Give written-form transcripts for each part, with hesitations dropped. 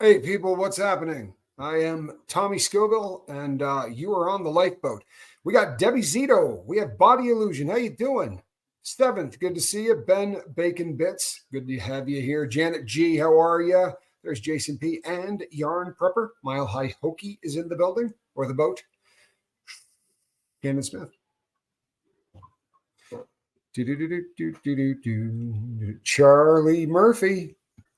Hey, people, what's happening? I am Tommy Scoville, and you are on the Lifeboat. We got Debbie Zito. We have Body Illusion. How you doing? Seventh, good to see you. Ben Bacon Bits, good to have you here. Janet G, how are you? There's Jason P. and Yarn Prepper. Mile High Hokey is in the building, or the boat. Cannon Smith. Charlie Murphy.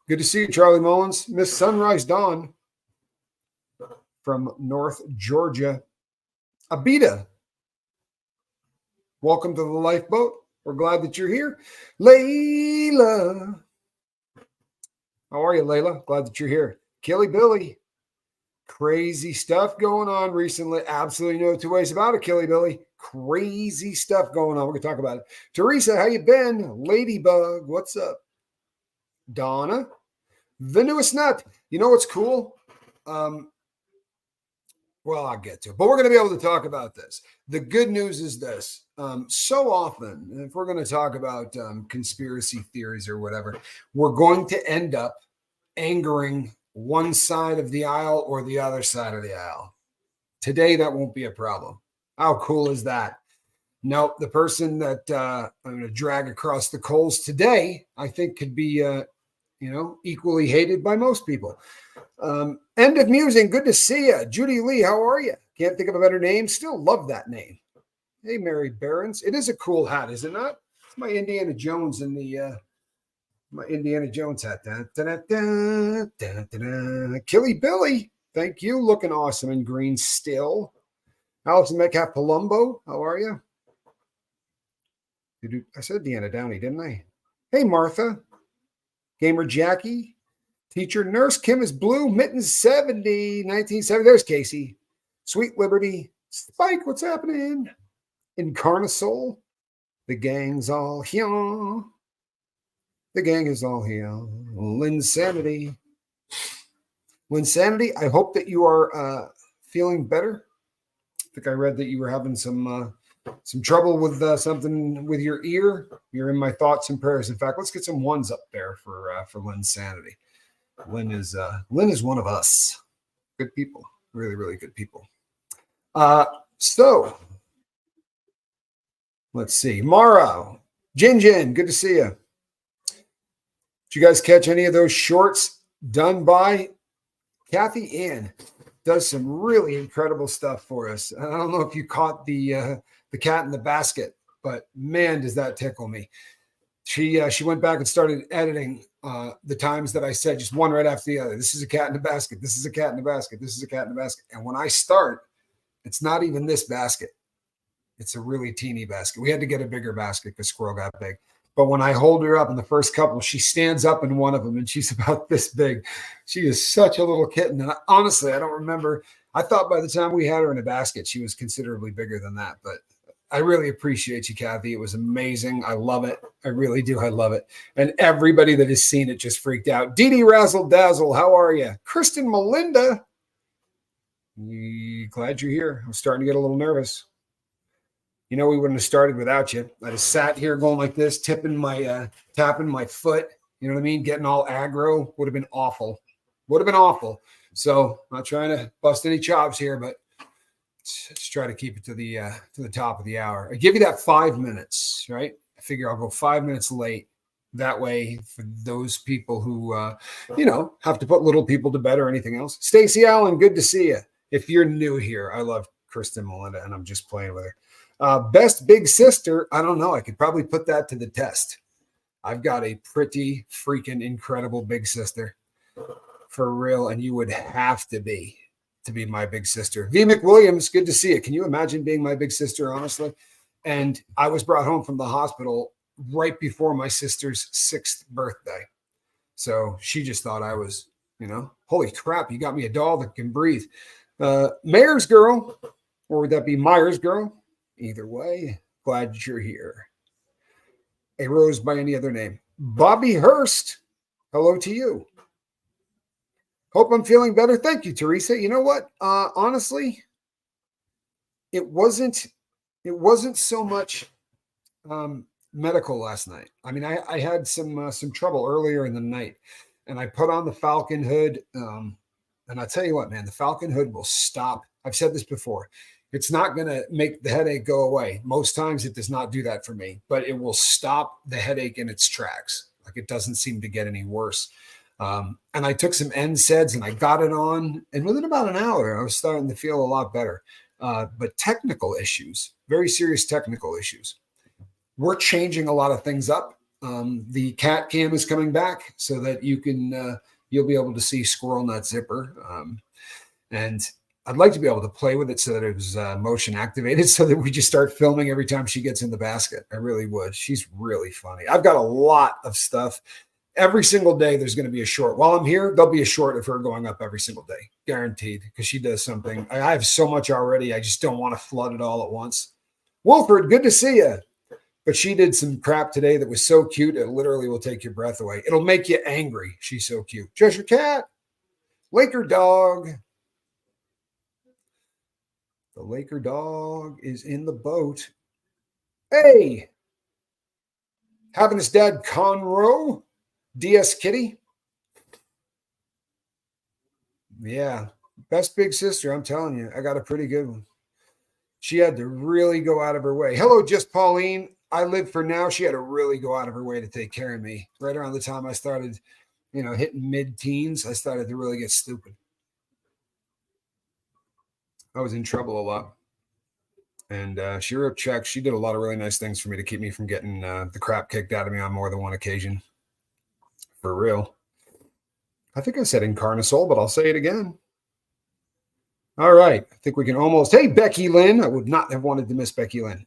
Good to see you, Charlie Mullins. Miss Sunrise Dawn from North Georgia. Abita, welcome to the Lifeboat. We're glad that you're here. Layla, how are you, Layla? Glad that you're here. Kelly Billy, crazy stuff going on recently. Absolutely no two ways about it, Kelly Billy. Crazy stuff going on. We're going to talk about it. Teresa, how you been? Ladybug, what's up? Donna, the newest nut. You know what's cool? Well, I'll get to it, but we're going to be able to talk about this. The good news is this. So often, if we're going to talk about conspiracy theories or whatever, we're going to end up angering one side of the aisle or the other side of the aisle. Today, that won't be a problem. How cool is that? Nope, the person that I'm going to drag across the coals today, I think could be, equally hated by most people. End of musing. Good to see you. Judy Lee, how are you? Can't think of a better name. Still love that name. Hey, Mary Barons. It is a cool hat, is it not? It's my Indiana Jones in the my Indiana Jones hat. Killy Billy, thank you. Looking awesome in green still. Allison Metcalf Palumbo, how are you? I said Deanna Downey, didn't I? Hey, Martha. Gamer Jackie. Teacher Nurse Kim is blue. Mittens 70, 1970. There's Casey. Sweet Liberty. Spike, what's happening? Incarnasoul. The gang's all here. The gang is all here. Linsanity. Linsanity, I hope that you are feeling better. I think I read that you were having some trouble with something with your ear. You're in my thoughts and prayers. In fact, let's get some ones up there for Linsanity. Lynn is one of us. Good people. Really, really good people. So let's see. Mara, Jin, good to see you. Did you guys catch any of those shorts done by Kathy Ann? Does some really incredible stuff for us. I don't know if you caught the cat in the basket, but man, does that tickle me. She went back and started editing the times that I said just one right after the other. This is a cat in the basket. This is a cat in the basket. This is a cat in the basket. And when I start, it's not even this basket. It's a really teeny basket. We had to get a bigger basket because Squirrel got big. But when I hold her up in the first couple, she stands up in one of them and she's about this big. She is such a little kitten. And honestly, I don't remember. I thought by the time we had her in a basket, she was considerably bigger than that. But I really appreciate you, Kathy. It was amazing. I love it. I really do. I love it. And everybody that has seen it just freaked out. Dee Dee Razzle Dazzle, how are you? Kristen Melinda, glad you're here. I'm starting to get a little nervous. You know, we wouldn't have started without you. I just sat here going like this, tapping my foot. You know what I mean? Getting all aggro would have been awful. Would have been awful. So I'm not trying to bust any chops here, but let's try to keep it to the top of the hour. I give you that 5 minutes, right? I figure I'll go 5 minutes late. That way, for those people who, have to put little people to bed or anything else. Stacey Allen, good to see you. If you're new here, I love Kristen Melinda, and I'm just playing with her. Best big sister, I don't know. I could probably put that to the test. I've got a pretty freaking incredible big sister for real, and you would have to be my big sister. V. McWilliams, good to see you. Can you imagine being my big sister, honestly? And I was brought home from the hospital right before my sister's 6th birthday. So she just thought I was, holy crap, you got me a doll that can breathe. Mayor's girl, or would that be Myers girl? Either way, glad you're here. A Rose by any other name. Bobby Hurst, hello to you. Hope I'm feeling better. Thank you, Teresa. You know what? Honestly, it wasn't so much medical last night. I mean, I had some trouble earlier in the night, and I put on the Falcon hood. And I'll tell you what, man, the Falcon hood will stop. I've said this before. It's not going to make the headache go away. Most times it does not do that for me, but it will stop the headache in its tracks. Like it doesn't seem to get any worse. And I took some NSAIDs and I got it on. And within about an hour, I was starting to feel a lot better. But technical issues, very serious technical issues. We're changing a lot of things up. The cat cam is coming back so that you'll be able to see Squirrel Nut Zipper. And I'd like to be able to play with it so that it was motion activated so that we just start filming every time she gets in the basket. I really would. She's really funny. I've got a lot of stuff. Every single day there's going to be a short. While I'm here, there'll be a short of her going up every single day. Guaranteed. Because she does something. I have so much already. I just don't want to flood it all at once. Wolford, good to see you. But she did some crap today that was so cute, it literally will take your breath away. It'll make you angry. She's so cute. Cheshire Cat. Laker Dog. The Laker Dog is in the boat. Hey! Having his dad Conroe. DS Kitty. Yeah. Best big sister, I'm telling you. I got a pretty good one. She had to really go out of her way. Hello, Just Pauline. I live for now. She had to really go out of her way to take care of me. Right around the time I started, hitting mid-teens, I started to really get stupid. I was in trouble a lot. And she wrote checks. She did a lot of really nice things for me to keep me from getting the crap kicked out of me on more than one occasion. For real. I think I said Incarnasol, but I'll say it again. All right. I think we can almost. Hey, Becky Lynn. I would not have wanted to miss Becky Lynn.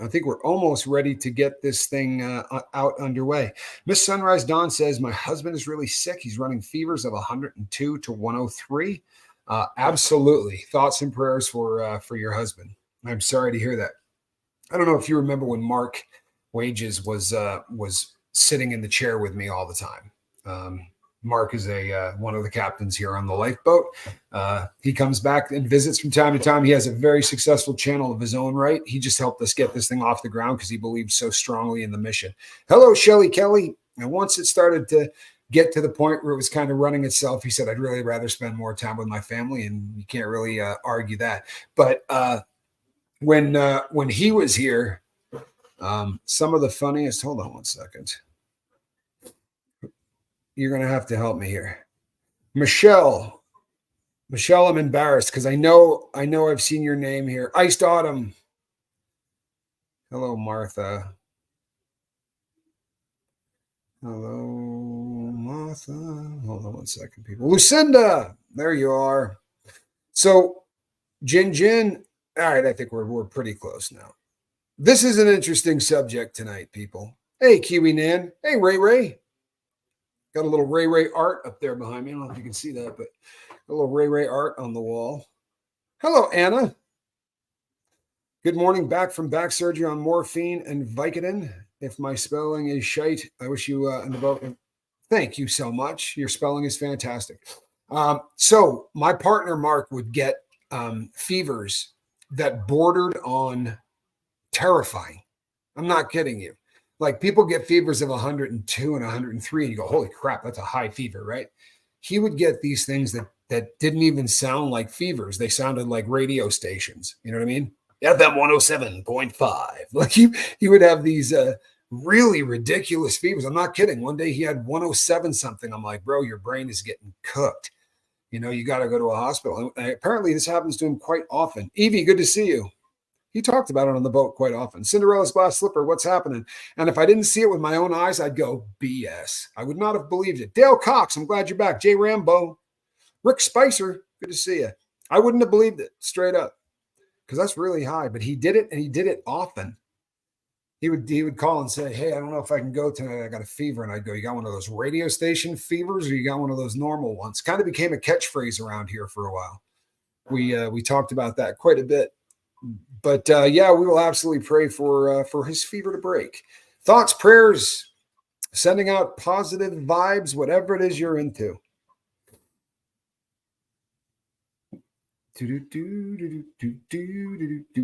I think we're almost ready to get this thing out underway. Miss Sunrise Dawn says, my husband is really sick. He's running fevers of 102 to 103. Absolutely. Thoughts and prayers for your husband. I'm sorry to hear that. I don't know if you remember when Mark Wages was sitting in the chair with me all the time. Mark is one of the captains here on the Lifeboat. He comes back and visits from time to time. He has a very successful channel of his own right. He just helped us get this thing off the ground because he believed so strongly in the mission. Hello, Shelly Kelly. And once it started to get to the point where it was kind of running itself, he said, I'd really rather spend more time with my family. And you can't really argue that. But when he was here, some of the funniest, hold on one second. You're going to have to help me here. Michelle, I'm embarrassed because I know I've seen your name here. Iced Autumn. Hello, Martha. Hello, Martha. Hold on one second, people. Lucinda, there you are. So, Jin. All right, I think we're pretty close now. This is an interesting subject tonight, people. Hey, Kiwi Nan. Hey, Ray. Got a little Ray art up there behind me. I don't know if you can see that, but a little Ray art on the wall. Hello, Anna. Good morning. Back from back surgery on morphine and Vicodin. If my spelling is shite, I wish you in the boat. Thank you so much. Your spelling is fantastic. So my partner, Mark, would get fevers that bordered on terrifying. I'm not kidding you. Like people get fevers of 102 and 103 and you go, holy crap, that's a high fever, right? He would get these things that didn't even sound like fevers. They sounded like radio stations. You know what I mean? FM 107.5. Like he would have these really ridiculous fevers. I'm not kidding. One day he had 107 something. I'm like, bro, your brain is getting cooked. You got to go to a hospital. And apparently this happens to him quite often. Evie, good to see you. He talked about it on the boat quite often. Cinderella's glass slipper, what's happening? And if I didn't see it with my own eyes, I'd go, BS. I would not have believed it. Dale Cox, I'm glad you're back. Jay Rambo. Rick Spicer, good to see you. I wouldn't have believed it, straight up, because that's really high. But he did it, and he did it often. He would call and say, hey, I don't know if I can go tonight. I got a fever. And I'd go, you got one of those radio station fevers or you got one of those normal ones? Kind of became a catchphrase around here for a while. We talked about that quite a bit. But yeah, we will absolutely pray for his fever to break. Thoughts, prayers, sending out positive vibes, whatever it is you're into.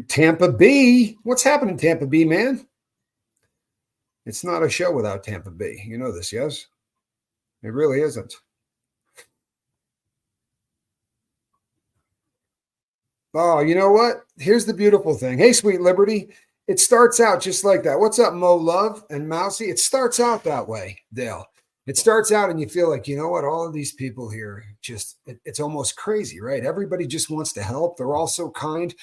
Tampa Bay. What's happening, Tampa Bay, man? It's not a show without Tampa Bay. You know this, yes? It really isn't. Oh, you know what? Here's the beautiful thing. Hey, Sweet Liberty. It starts out just like that. What's up, Mo Love and Mousy? It starts out that way, Dale. It starts out and you feel like, you know what? All of these people here, it's almost crazy, right? Everybody just wants to help. They're all so kind.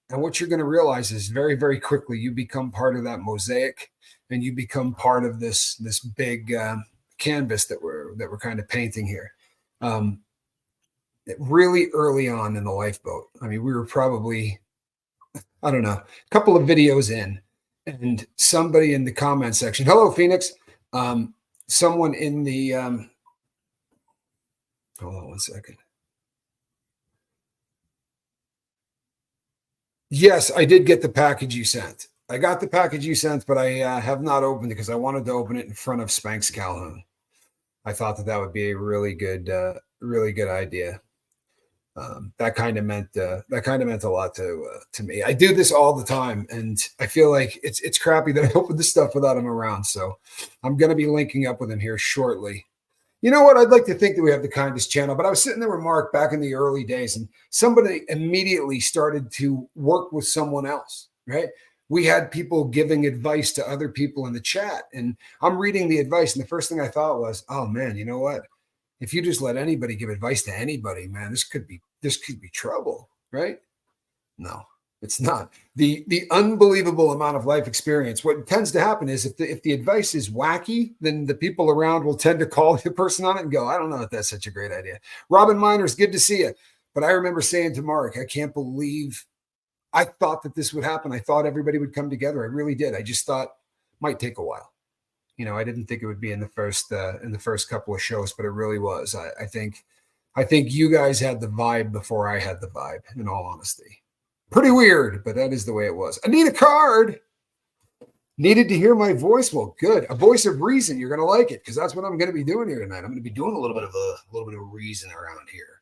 And what you're going to realize is very, very quickly, you become part of that mosaic and you become part of this big canvas that we're kind of painting here. Really early on in the lifeboat. I mean, we were probably, I don't know, a couple of videos in, and somebody in the comment section, hello, Phoenix. Someone in the, hold on one second. Yes, I did get the package you sent. I got the package you sent, but I have not opened it because I wanted to open it in front of Spanx Calhoun. I thought that would be a really good idea. That kind of meant a lot to me. I do this all the time, and I feel like it's crappy that I opened this stuff without him around. So I'm going to be linking up with him here shortly. You know what? I'd like to think that we have the kindest channel, but I was sitting there with Mark back in the early days, and somebody immediately started to work with someone else, right? We had people giving advice to other people in the chat, and I'm reading the advice, and the first thing I thought was, oh man, you know what? If you just let anybody give advice to anybody, man, this could be trouble, right? No, it's not. The unbelievable amount of life experience. What tends to happen is if the advice is wacky, then the people around will tend to call the person on it and go, I don't know if that's such a great idea. Robin Miners, good to see you. But I remember saying to Mark, I can't believe I thought that this would happen. I thought everybody would come together. I really did. I just thought it might take a while. You know, I didn't think it would be in the first couple of shows, but it really was. I think you guys had the vibe before I had the vibe, in all honesty. Pretty weird, but that is the way it was. I need a card. Needed to hear my voice. Well, good. A voice of reason. You're gonna like it because that's what I'm gonna be doing here tonight. I'm gonna be doing a little bit of reason around here.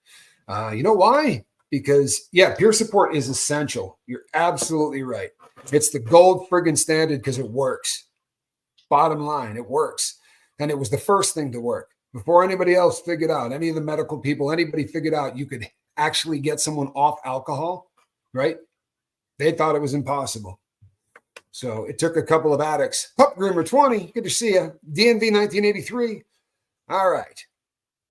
You know why? Because peer support is essential. You're absolutely right. It's the gold friggin' standard because it works. Bottom line, it works. And it was the first thing to work. Before anybody else figured out, any of the medical people, anybody figured out you could actually get someone off alcohol, right? They thought it was impossible. So it took a couple of addicts. Pup Groomer 20, good to see you. DNV 1983. All right.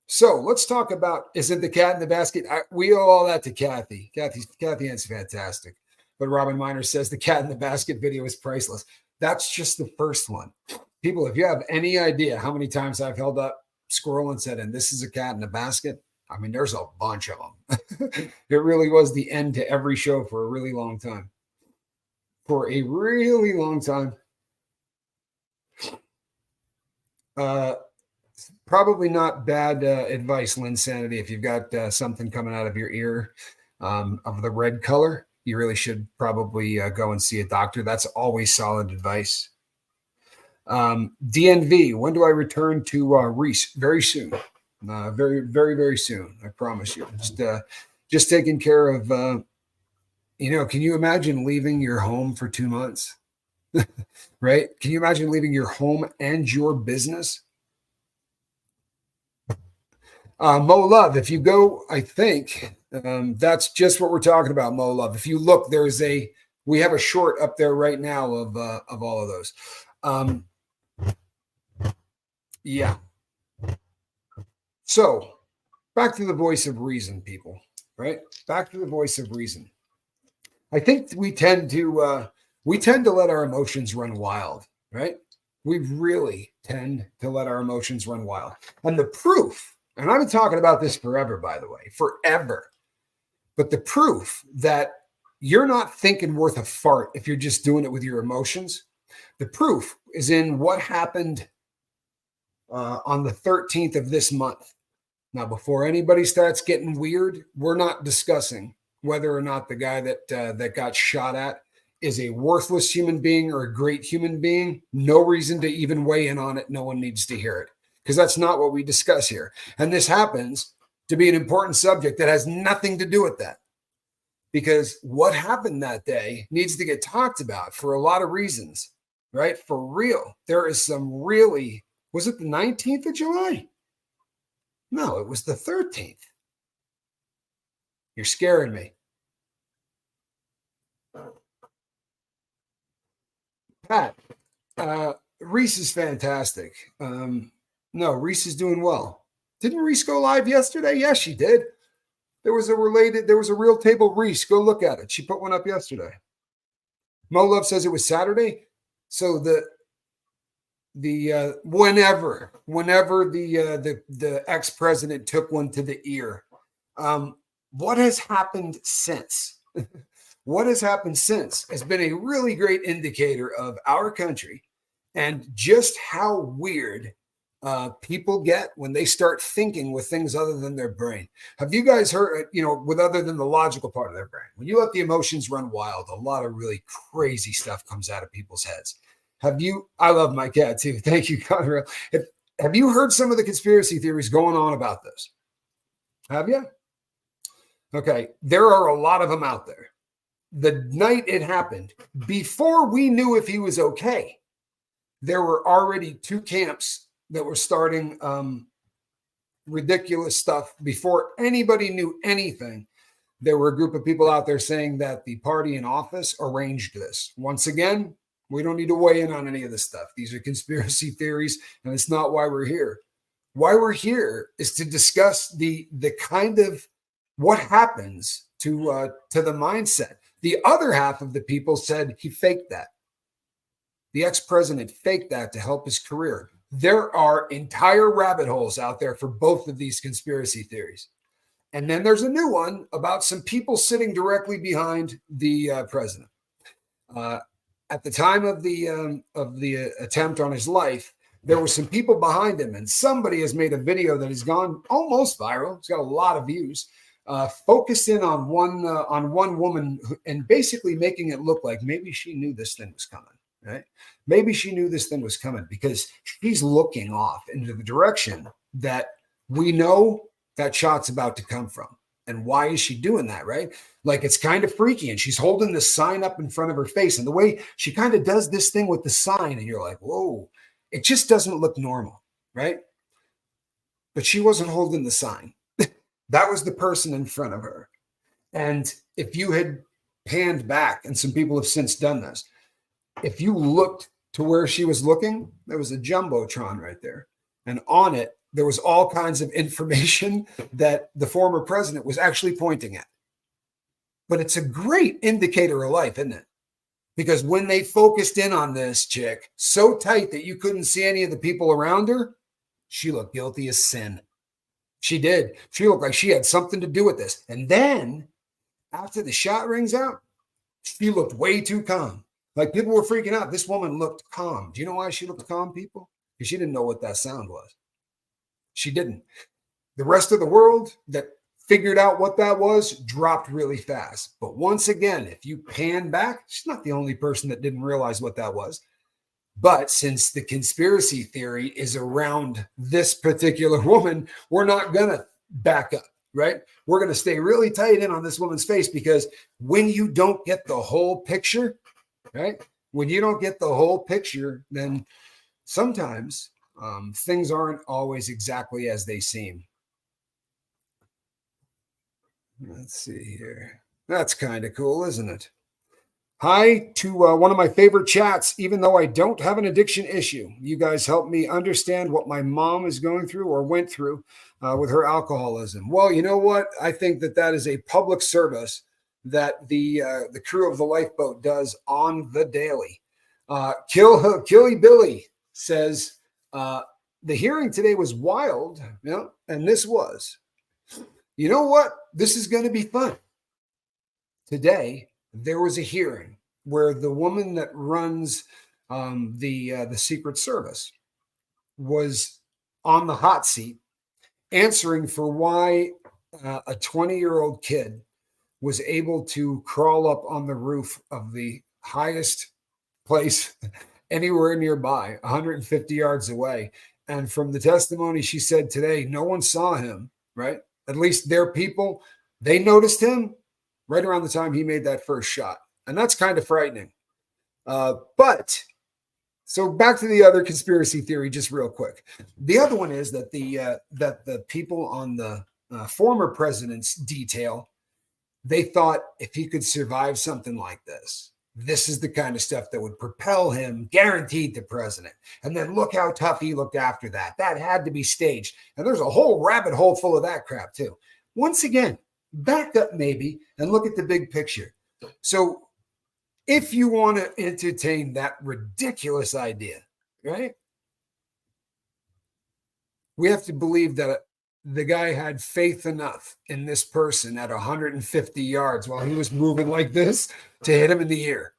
So let's talk about, is it the cat in the basket? We owe all that to Kathy. Kathy Ann's fantastic. But Robin Miner says the cat in the basket video is priceless. That's just the first one. People, if you have any idea how many times I've held up Squirrel and said, and this is a cat in a basket, I mean, there's a bunch of them. It really was the end to every show for a really long time. For a really long time. Probably not bad advice, Lynn Sanity. If you've got something coming out of your ear of the red color, you really should probably go and see a doctor. That's always solid advice. DNV, when do I return to Reese? Very soon. Very, very, very soon. I promise you. Just taking care of, can you imagine leaving your home for 2 months? Right? Can you imagine leaving your home and your business? Mo Love, if you go, I think that's just what we're talking about, Mo Love. If you look, we have a short up there right now of all of those. Yeah. So back to the voice of reason, people, right? Back to the voice of reason. I think we tend to let our emotions run wild, right? We really tend to let our emotions run wild. And the proof, and I've been talking about this forever, by the way, forever. But the proof that you're not thinking worth a fart if you're just doing it with your emotions, the proof is in what happened on the 13th of this month. Now, before anybody starts getting weird, we're not discussing whether or not the guy that got shot at is a worthless human being or a great human being. No reason to even weigh in on it. No one needs to hear it because that's not what we discuss here. And this happens to be an important subject that has nothing to do with that. Because what happened that day needs to get talked about for a lot of reasons, right? For real. There is some really, was it the 19th of July? no, it was the 13th. You're scaring me. Pat, Reese is fantastic. No, Reese is doing well. Didn't Reese go live yesterday? Yes, she did. There was a real table Reese. Go look at it. She put one up yesterday. Mo Love says it was Saturday. So whenever the ex-president took one to the ear, what has happened since? What has happened since has been a really great indicator of our country and just how weird people get when they start thinking with things other than their brain. Have you guys heard, with other than the logical part of their brain? When you let the emotions run wild, a lot of really crazy stuff comes out of people's heads. I love my cat too. Thank you, Conrad. Have you heard some of the conspiracy theories going on about this? Have you? Okay. There are a lot of them out there. The night it happened, before we knew if he was okay, there were already two camps that were starting ridiculous stuff before anybody knew anything. There were a group of people out there saying that the party in office arranged this. Once again, we don't need to weigh in on any of this stuff. These are conspiracy theories, and it's not why we're here. Why we're here is to discuss the kind of what happens to the mindset. The other half of the people said he faked that. The ex-president faked that to help his career. There are entire rabbit holes out there for both of these conspiracy theories. And then there's a new one about some people sitting directly behind the president. At the time of the attempt on his life, there were some people behind him, and somebody has made a video that has gone almost viral. It's got a lot of views. Focused in on one woman and basically making it look like maybe she knew this thing was coming. Right? Maybe she knew this thing was coming because she's looking off into the direction that we know that shot's about to come from. And why is she doing that, right? Like, it's kind of freaky. And she's holding the sign up in front of her face. And the way she kind of does this thing with the sign, and you're like, whoa, it just doesn't look normal, right? But she wasn't holding the sign. That was the person in front of her. And if you had panned back, and some people have since done this, if you looked to where she was looking, there was a jumbotron right there. And on it, there was all kinds of information that the former president was actually pointing at. But it's a great indicator of life, isn't it? Because when they focused in on this chick so tight that you couldn't see any of the people around her, she looked guilty as sin. She did. She looked like she had something to do with this. And then after the shot rings out, she looked way too calm. Like, people were freaking out. This woman looked calm. Do you know why she looked calm, people? Because she didn't know what that sound was. She didn't. The rest of the world that figured out what that was dropped really fast. But once again, if you pan back, she's not the only person that didn't realize what that was. But since the conspiracy theory is around this particular woman, we're not going to back up, right? We're going to stay really tight in on this woman's face, because when you don't get the whole picture, right? When you don't get the whole picture, then sometimes things aren't always exactly as they seem. Let's see here. That's kind of cool, isn't it? Hi to one of my favorite chats, even though I don't have an addiction issue. You guys help me understand what my mom is going through or went through with her alcoholism. Well, you know what? I think that is a public service that the crew of the Lifeboat does on the daily. Killy Billy says, the hearing today was wild, and this was. You know what? This is going to be fun. Today, there was a hearing where the woman that runs the Secret Service was on the hot seat, answering for why a 20-year-old kid was able to crawl up on the roof of the highest place anywhere nearby, 150 yards away. And from the testimony she said today, no one saw him, right? At least their people, they noticed him right around the time he made that first shot. And that's kind of frightening. But So back to the other conspiracy theory, just real quick. The other one is that the people on the former president's detail, they thought if he could survive something like this is the kind of stuff that would propel him guaranteed to president. And then look how tough he looked after that. That had to be staged. And there's a whole rabbit hole full of that crap too. Once again, back up maybe and look at the big picture. So if you want to entertain that ridiculous idea, right? We have to believe that the guy had faith enough in this person at 150 yards while he was moving like this to hit him in the ear.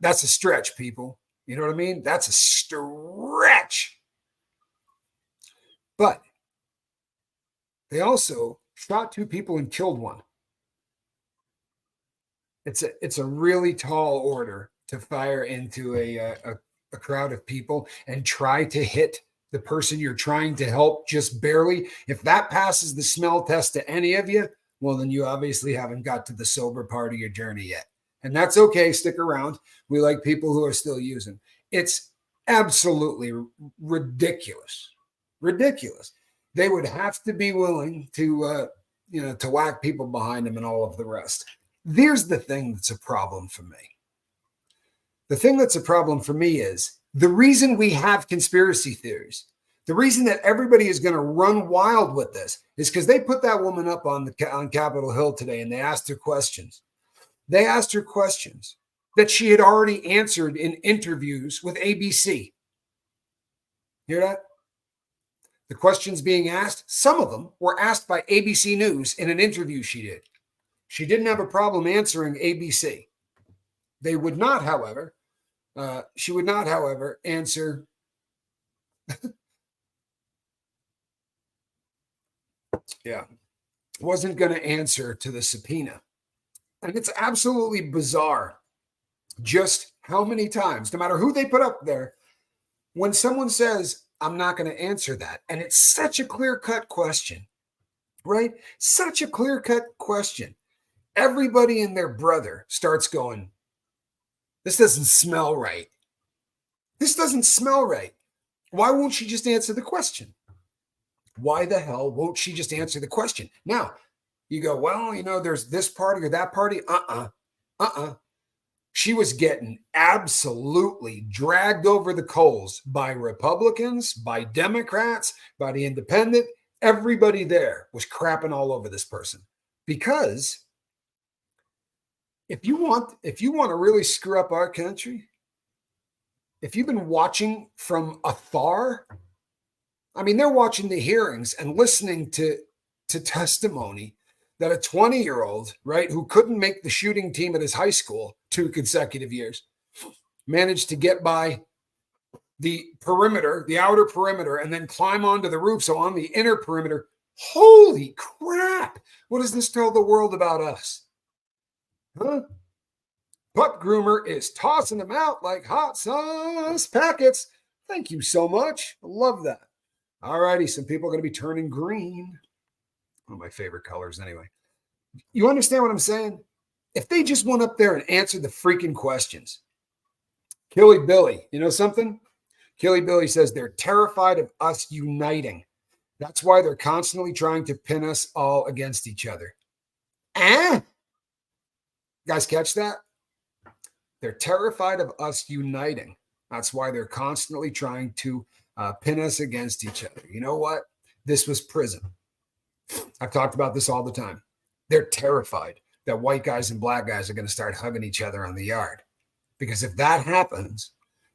That's a stretch, people. You know what I mean? That's a stretch. But they also shot 2 people and killed 1. It's a really tall order to fire into a crowd of people and try to hit the person you're trying to help just barely. If that passes the smell test to any of you, well, then you obviously haven't got to the sober part of your journey yet. And that's okay. Stick around. We like people who are still using. It's absolutely ridiculous. Ridiculous. They would have to be willing to, to whack people behind them and all of the rest. There's the thing that's a problem for me. The thing that's a problem for me is the reason we have conspiracy theories, the reason that everybody is going to run wild with this is because they put that woman up on Capitol Hill today and they asked her questions. They asked her questions that she had already answered in interviews with ABC. Hear that? The questions being asked, some of them were asked by ABC News in an interview she did. She didn't have a problem answering ABC. They would not, however, she would not, however, answer. Wasn't going to answer to the subpoena. And it's absolutely bizarre just how many times, no matter who they put up there, when someone says, I'm not going to answer that, and it's such a clear-cut question, right? Such a clear-cut question. Everybody and their brother starts going, this doesn't smell right. This doesn't smell right. Why won't she just answer the question? Why the hell won't she just answer the question? Now, you go, well, there's this party or that party. She was getting absolutely dragged over the coals by Republicans, by Democrats, by the independent. Everybody there was crapping all over this person because if you want to really screw up our country, if you've been watching from afar, I mean, they're watching the hearings and listening to testimony that a 20-year-old, right, who couldn't make the shooting team at his high school 2 consecutive years, managed to get by the perimeter, the outer perimeter, and then climb onto the roof. So on the inner perimeter, holy crap. What does this tell the world about us? Huh? Pup groomer is tossing them out like hot sauce packets. Thank you so much. I love that. All righty. Some people are going to be turning green. One of my favorite colors anyway. You understand what I'm saying? If they just went up there and answered the freaking questions. Killy Billy, you know something? Killy Billy says they're terrified of us uniting. That's why they're constantly trying to pin us all against each other. Guys, catch that? They're terrified of us uniting. That's why they're constantly trying to pin us against each other. You know what? This was prison. I've talked about this all the time. They're terrified that white guys and black guys are going to start hugging each other on the yard. Because if that happens,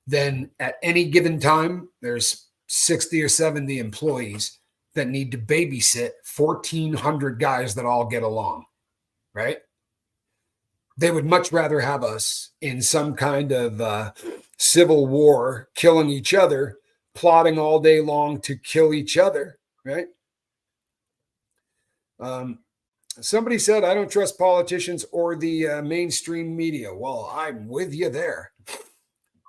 then at any given time, there's 60 or 70 employees that need to babysit 1,400 guys that all get along, right? They would much rather have us in some kind of civil war, killing each other, plotting all day long to kill each other, right? Somebody said, I don't trust politicians or the mainstream media. Well, I'm with you there.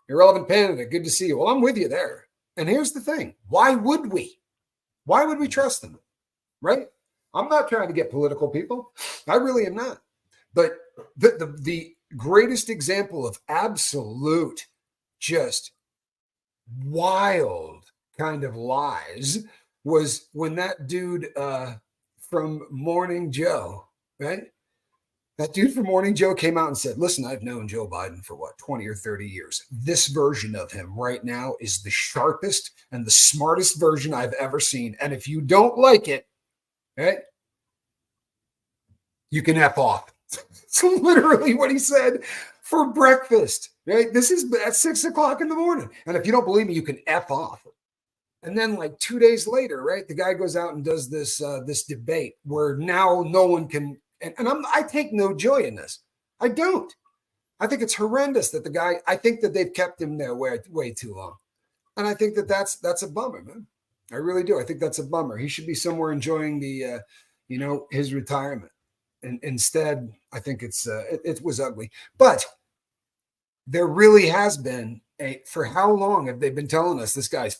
Irrelevant Panda, good to see you. Well, I'm with you there. And here's the thing. Why would we? Why would we trust them? Right? I'm not trying to get political, people. I really am not. But the greatest example of absolute just wild kind of lies was when that dude from Morning Joe, right? That dude from Morning Joe came out and said, listen, I've known Joe Biden for what, 20 or 30 years. This version of him right now is the sharpest and the smartest version I've ever seen. And if you don't like it, right, you can F off. It's literally what he said for breakfast, right? This is at 6 o'clock in the morning. And if you don't believe me, you can F off. And then like 2 days later, right, the guy goes out and does this debate where now no one can, and I take no joy in this. I don't. I think it's horrendous that the guy, I think that they've kept him there way too long. And I think that that's a bummer, man. I really do. I think that's a bummer. He should be somewhere enjoying the, his retirement. And instead, I think it was ugly. But there really has been for how long have they been telling us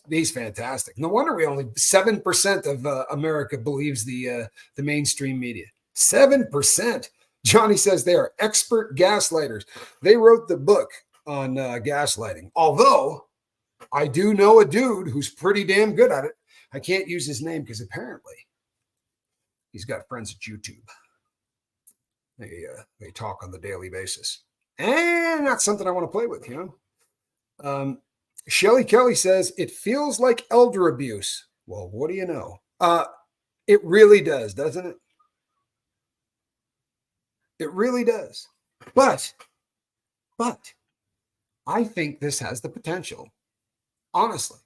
he's fantastic? No wonder we only 7% of America believes the mainstream media. 7%. Johnny says they are expert gaslighters. They wrote the book on gaslighting. Although I do know a dude who's pretty damn good at it. I can't use his name because apparently he's got friends at YouTube. They talk on the daily basis. And that's something I want to play with, Shelly Kelly says, it feels like elder abuse. Well, what do you know? It really does, doesn't it? It really does. But I think this has the potential, honestly,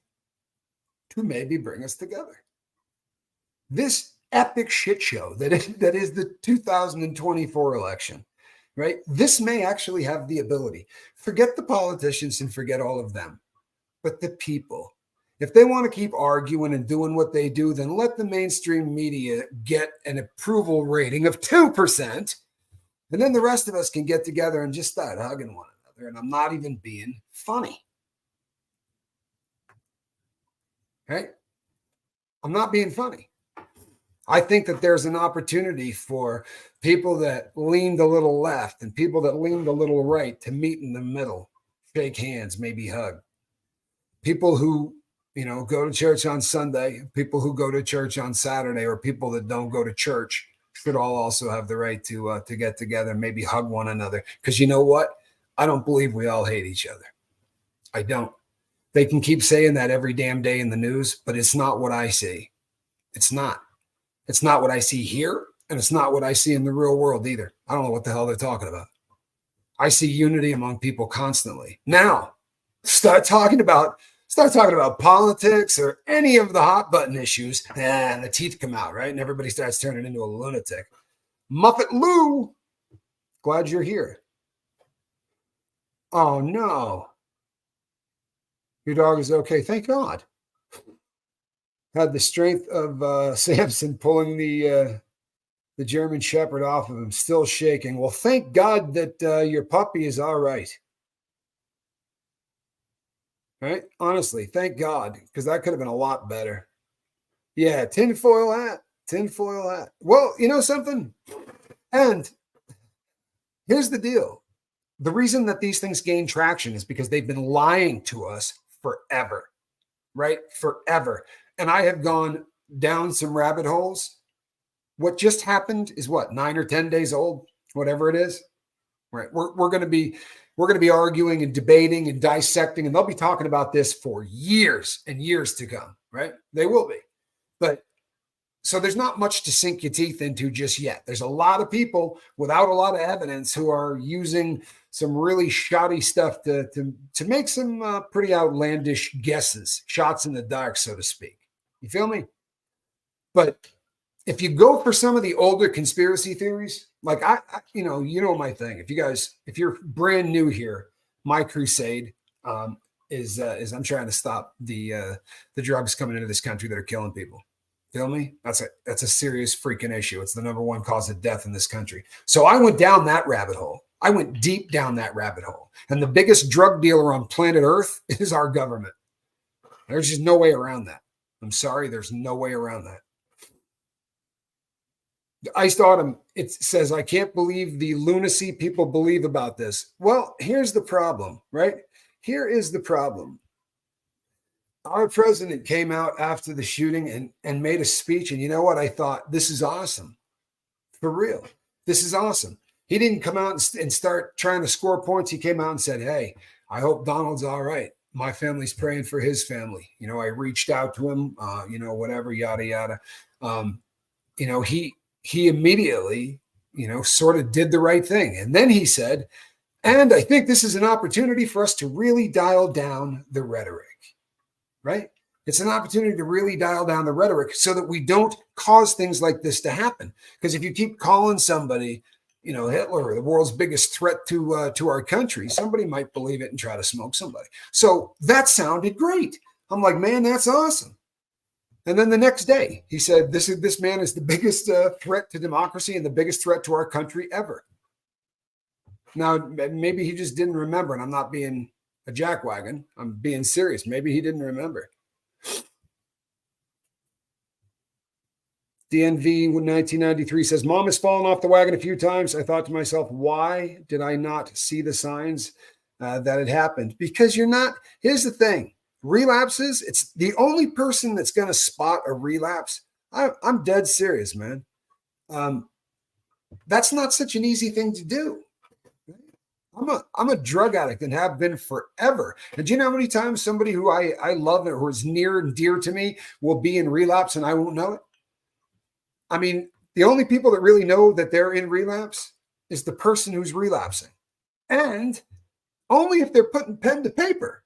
to maybe bring us together. This epic shit show that is the 2024 election, right? This may actually have the ability. Forget the politicians and forget all of them, but the people. If they want to keep arguing and doing what they do, then let the mainstream media get an approval rating of 2%. And then the rest of us can get together and just start hugging one another. And I'm not even being funny. Right? I'm not being funny. I think that there's an opportunity for people that leaned a little left and people that leaned a little right to meet in the middle, shake hands, maybe hug. People who, go to church on Sunday, people who go to church on Saturday, or people that don't go to church should all also have the right to get together and maybe hug one another. Because you know what? I don't believe we all hate each other. I don't. They can keep saying that every damn day in the news, but it's not what I see. It's not. It's not what I see here, and it's not what I see in the real world either. I don't know what the hell they're talking about. I see unity among people constantly. Now, start talking about politics or any of the hot button issues, and the teeth come out, right? And everybody starts turning into a lunatic. Muppet Lou, glad you're here. Oh, no. Your dog is okay. Thank God. Had the strength of Samson pulling the German Shepherd off of him, still shaking. Well, thank God that your puppy is all right. Right? Honestly, thank God, because that could have been a lot better. Yeah, tinfoil hat. Well, you know something? And here's the deal. The reason that these things gain traction is because they've been lying to us forever, right? Forever. And I have gone down some rabbit holes. What just happened is 9 or 10 days old, whatever it is, right? We're going to be arguing and debating and dissecting, and they'll be talking about this for years and years to come, right? They will be. But so there's not much to sink your teeth into just yet. There's a lot of people without a lot of evidence who are using some really shoddy stuff to make some pretty outlandish guesses, shots in the dark, so to speak. You feel me? But if you go for some of the older conspiracy theories, like I you know my thing. If you're brand new here, my crusade is I'm trying to stop the drugs coming into this country that are killing people. Feel me? That's a serious freaking issue. It's the number one cause of death in this country. So I went down that rabbit hole. I went deep down that rabbit hole. And the biggest drug dealer on planet Earth is our government. There's just no way around that. I'm sorry, there's no way around that. Iced Autumn, it says, I can't believe the lunacy people believe about this. Well, here's the problem, right? Here is the problem. Our president came out after the shooting and made a speech. And you know what? I thought, this is awesome. For real. This is awesome. He didn't come out and start trying to score points. He came out and said, hey, I hope Donald's all right. My family's praying for his family. I reached out to him, whatever, yada, yada. He immediately, sort of did the right thing. And then he said, and I think this is an opportunity for us to really dial down the rhetoric, right? It's an opportunity to really dial down the rhetoric so that we don't cause things like this to happen. Because if you keep calling somebody, Hitler, the world's biggest threat to our country, somebody might believe it and try to smoke somebody. So that sounded great. I'm like, man, that's awesome. And then the next day, he said, this man is the biggest threat to democracy and the biggest threat to our country ever. Now, maybe he just didn't remember, and I'm not being a jackwagon. I'm being serious. Maybe he didn't remember. DNV 1993 says, Mom has fallen off the wagon a few times. I thought to myself, why did I not see the signs that had happened? Because you're not. Here's the thing. Relapses, it's the only person that's going to spot a relapse. I'm dead serious, man. That's not such an easy thing to do. I'm a drug addict and have been forever. And do you know how many times somebody who I love or who is near and dear to me will be in relapse and I won't know it? I mean, the only people that really know that they're in relapse is the person who's relapsing. And only if they're putting pen to paper,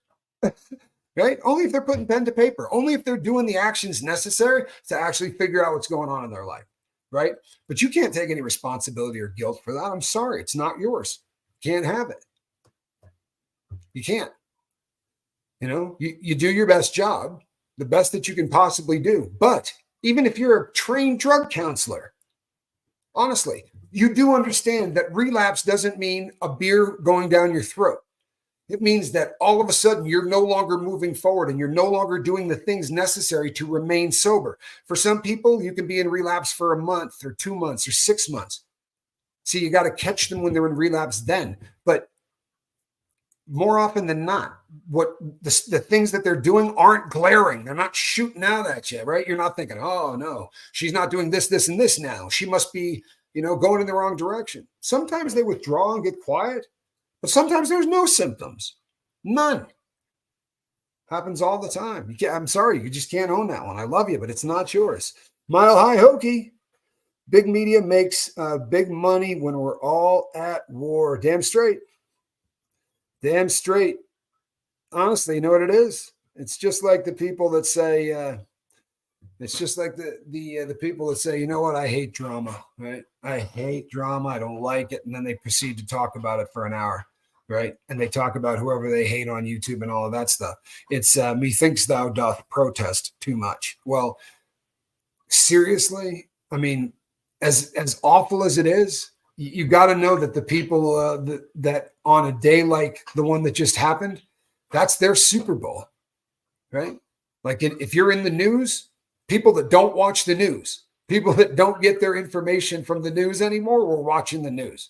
right? Only if they're putting pen to paper, only if they're doing the actions necessary to actually figure out what's going on in their life, right? But you can't take any responsibility or guilt for that. I'm sorry. It's not yours. Can't have it. You can't. You do your best job, the best that you can possibly do. But even if you're a trained drug counselor, honestly, you do understand that relapse doesn't mean a beer going down your throat. It means that all of a sudden you're no longer moving forward and you're no longer doing the things necessary to remain sober. For some people, you can be in relapse for a month or 2 months or 6 months. See, you got to catch them when they're in relapse then. But more often than not, what the things that they're doing aren't glaring. They're not shooting out at you, right? You're not thinking, oh, no, she's not doing this, this, and this now. She must be, going in the wrong direction. Sometimes they withdraw and get quiet, but sometimes there's no symptoms. None. Happens all the time. I'm sorry, you just can't own that one. I love you, but it's not yours. Mile High Hokey. Big media makes big money when we're all at war. Damn straight. Damn straight. Honestly, you know what it is? It's just like the people that say, the people that say, you know what? I hate drama, right? I hate drama. I don't like it. And then they proceed to talk about it for an hour, right? And they talk about whoever they hate on YouTube and all of that stuff. It's methinks thou doth protest too much. Well, seriously, I mean, as awful as it is, you got to know that the people that on a day like the one that just happened, that's their Super Bowl, right? Like if you're in the news, people that don't watch the news, people that don't get their information from the news anymore were watching the news.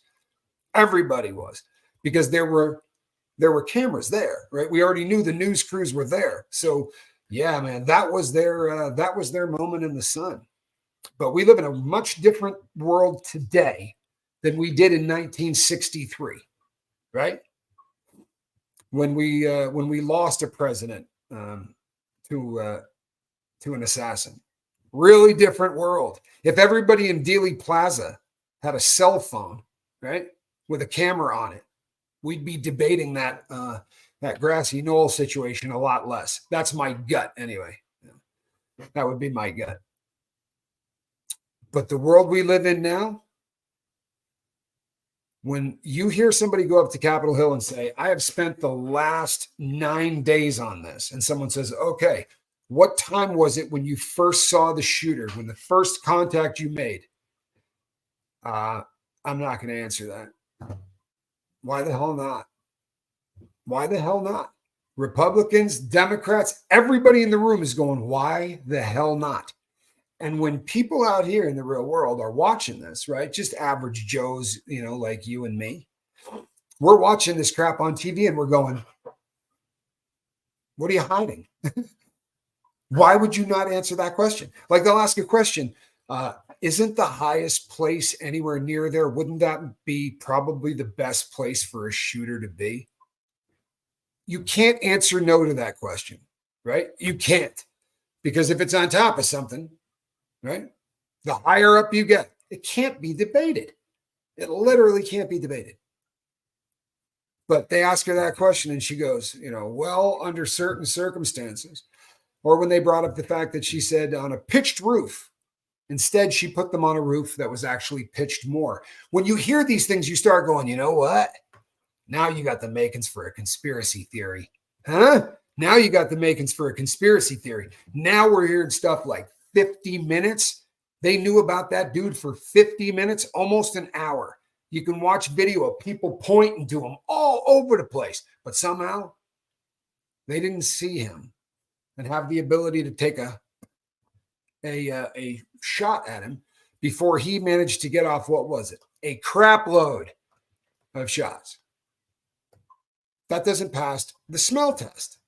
Everybody was, because there were cameras there, right? We already knew the news crews were there. So yeah, man, that was their moment in the sun. But we live in a much different world today than we did in 1963, right? When we lost a president to an assassin. Really different world. If everybody in Dealey Plaza had a cell phone, right, with a camera on it, we'd be debating that grassy knoll situation a lot less. That's my gut anyway. That would be my gut. But the world we live in now, when you hear somebody go up to Capitol Hill and say, I have spent the last 9 days on this, and someone says, okay, what time was it when you first saw the shooter, when the first contact you made? I'm not going to answer that. Why the hell not? Why the hell not? Republicans, Democrats, everybody in the room is going, why the hell not? And when people out here in the real world are watching this, right, just average Joes, like you and me, we're watching this crap on TV and we're going, What are you hiding? Why would you not answer that question? Like they'll ask a question, isn't the highest place anywhere near there? Wouldn't that be probably the best place for a shooter to be? You can't answer no to that question, right? You can't, because if it's on top of something, right, the higher up you get, it can't be debated. It literally can't be debated. But they ask her that question and she goes, well, under certain circumstances. Or when they brought up the fact that she said on a pitched roof, instead she put them on a roof that was actually pitched more. When you hear these things, you start going, you know what? Now you got the makings for a conspiracy theory. Huh? Now you got the makings for a conspiracy theory. Now we're hearing stuff like 50 minutes. They knew about that dude for 50 minutes, almost an hour. You can watch video of people pointing to him all over the place, but somehow they didn't see him and have the ability to take a shot at him before he managed to get off, what was it? A crap load of shots. That doesn't pass the smell test,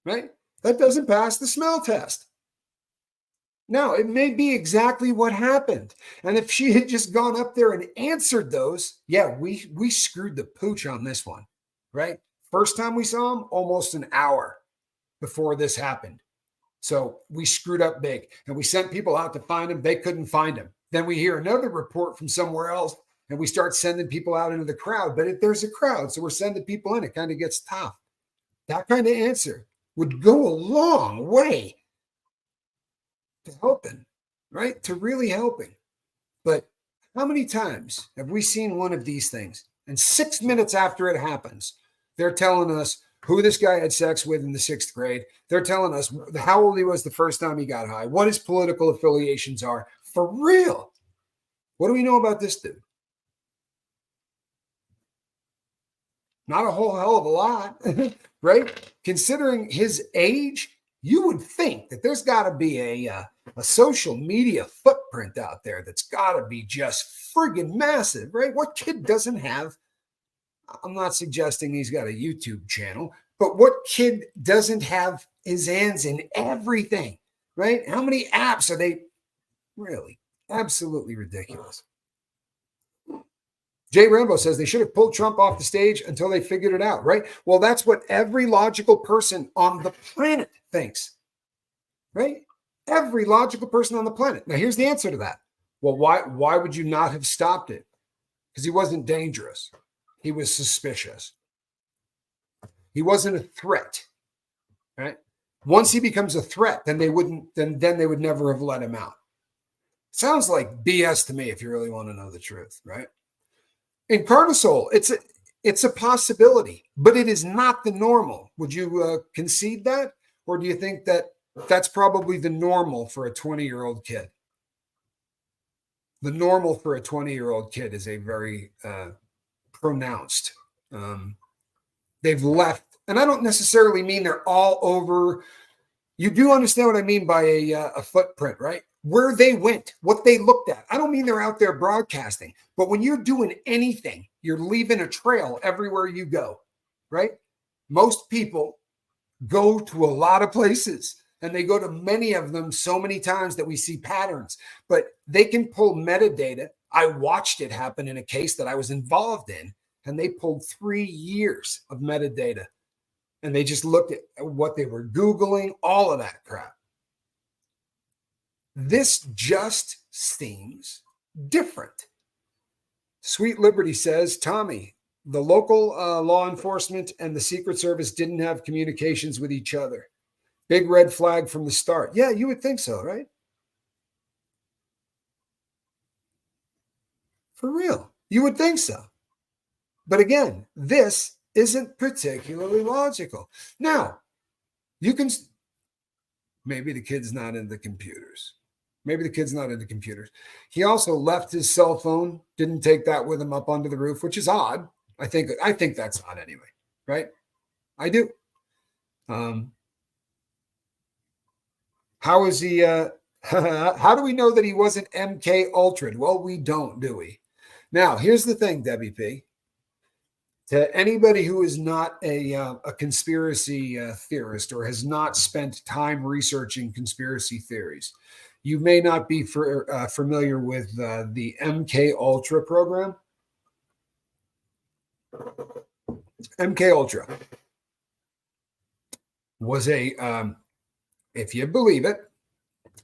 right? That doesn't pass the smell test. Now, it may be exactly what happened. And if she had just gone up there and answered those, yeah, we screwed the pooch on this one, right? First time we saw him, almost an hour before this happened. So we screwed up big. And we sent people out to find him. They couldn't find him. Then we hear another report from somewhere else, and we start sending people out into the crowd. But if there's a crowd, so we're sending people in, it kind of gets tough. That kind of answer would go a long way to helping, right? To really helping. But how many times have we seen one of these things? And 6 minutes after it happens, they're telling us who this guy had sex with in the 6th grade. They're telling us how old he was the first time he got high, what his political affiliations are. For real. What do we know about this dude? Not a whole hell of a lot, right? Considering his age, you would think that there's got to be a social media footprint out there that's got to be just friggin' massive, right? What kid doesn't have, I'm not suggesting he's got a YouTube channel, but what kid doesn't have his hands in everything, right? How many apps are they? Really? Absolutely ridiculous. Jay Rambo says they should have pulled Trump off the stage until they figured it out, right? Well, that's what every logical person on the planet thinks, right? Every logical person on the planet. Now, here's the answer to that. Well, why would you not have stopped it? Because he wasn't dangerous. He was suspicious. He wasn't a threat, right? Once he becomes a threat, then they wouldn't. Then they would never have let him out. Sounds like BS to me, if you really want to know the truth, right? In Carnosol, it's a possibility, but it is not the normal. Would you concede that? Or do you think that that's probably the normal for a 20-year-old kid? The normal for a 20-year-old kid is a very pronounced. They've left, and I don't necessarily mean they're all over. You do understand what I mean by a footprint, right? Where they went, what they looked at. I don't mean they're out there broadcasting, but when you're doing anything, you're leaving a trail everywhere you go, right? Most people go to a lot of places, and they go to many of them so many times that we see patterns, but they can pull metadata. I watched it happen in a case that I was involved in, and they pulled 3 years of metadata, and they just looked at what they were Googling, all of that crap. This just seems different. Sweet Liberty says, Tommy, the local law enforcement and the Secret Service didn't have communications with each other. Big red flag from the start. Yeah, you would think so, right? For real. You would think so. But again, this isn't particularly logical. Now, you can, maybe the kid's not into computers. Maybe the kid's not into computers. He also left his cell phone, didn't take that with him up onto the roof, which is odd. I think that's odd anyway, right? I do. How is he? How do we know that he wasn't MK Ultra? Well, we don't, do we? Now, here's the thing, Debbie P. To anybody who is not a conspiracy theorist or has not spent time researching conspiracy theories, you may not be familiar with the MK Ultra program. MK Ultra was if you believe it,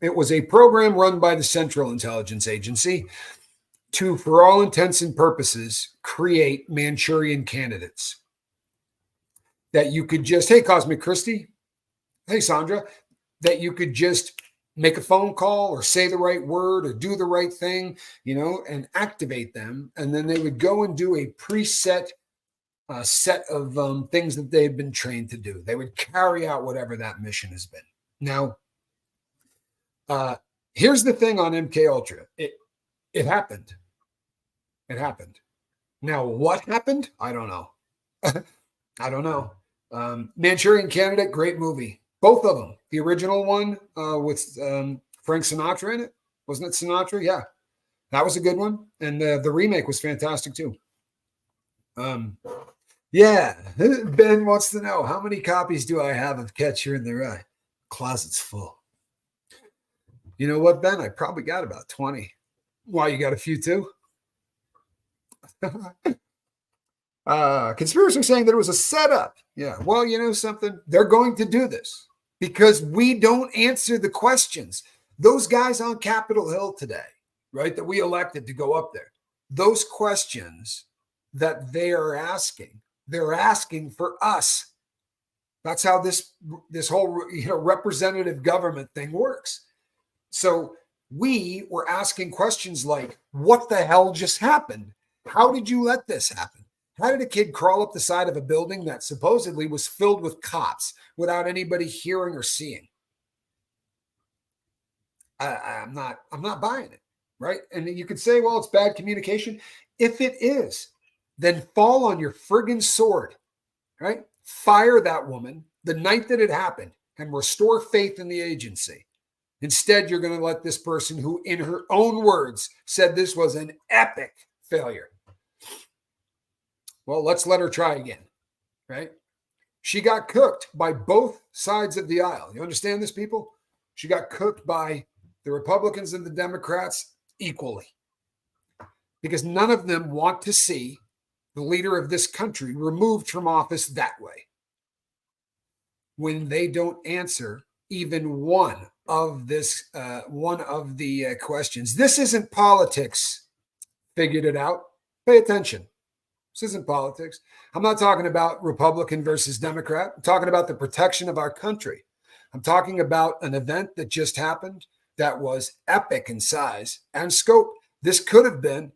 it was a program run by the Central Intelligence Agency to, for all intents and purposes, create Manchurian candidates that you could just, hey, Cosmic Christie, hey, Sandra, that you could just make a phone call or say the right word or do the right thing, and activate them. And then they would go and do a preset set of things that they've been trained to do. They would carry out whatever that mission has been. Now, here's the thing on MK Ultra. It happened. It happened. Now, what happened? I don't know. I don't know. Manchurian Candidate, great movie. Both of them. The original one with Frank Sinatra in it. Wasn't it Sinatra? Yeah. That was a good one. And the remake was fantastic too. Yeah. Ben wants to know, how many copies do I have of Catcher in the Rye? Closet's full. You know what, Ben? I probably got about 20. Why, you got a few too? Conspiracy saying that it was a setup. Yeah. Well, you know something? They're going to do this because we don't answer the questions. Those guys on Capitol Hill today, right, that we elected to go up there, those questions that they're asking for us. That's how this whole representative government thing works. So we were asking questions like, what the hell just happened? How did you let this happen? How did a kid crawl up the side of a building that supposedly was filled with cops without anybody hearing or seeing? I'm not buying it, right? And you could say, well, it's bad communication. If it is, then fall on your friggin' sword, right? Fire that woman the night that it happened and restore faith in the agency. Instead, you're going to let this person who, in her own words, said this was an epic failure. Well, let's let her try again, right? She got cooked by both sides of the aisle. You understand this, people? She got cooked by the Republicans and the Democrats equally because none of them want to see the leader of this country removed from office that way when they don't answer even one of the questions. This isn't politics. Figured it out. Pay attention. This isn't politics. I'm not talking about Republican versus Democrat. I'm talking about the protection of our country. I'm talking about an event that just happened that was epic in size and scope. This could have been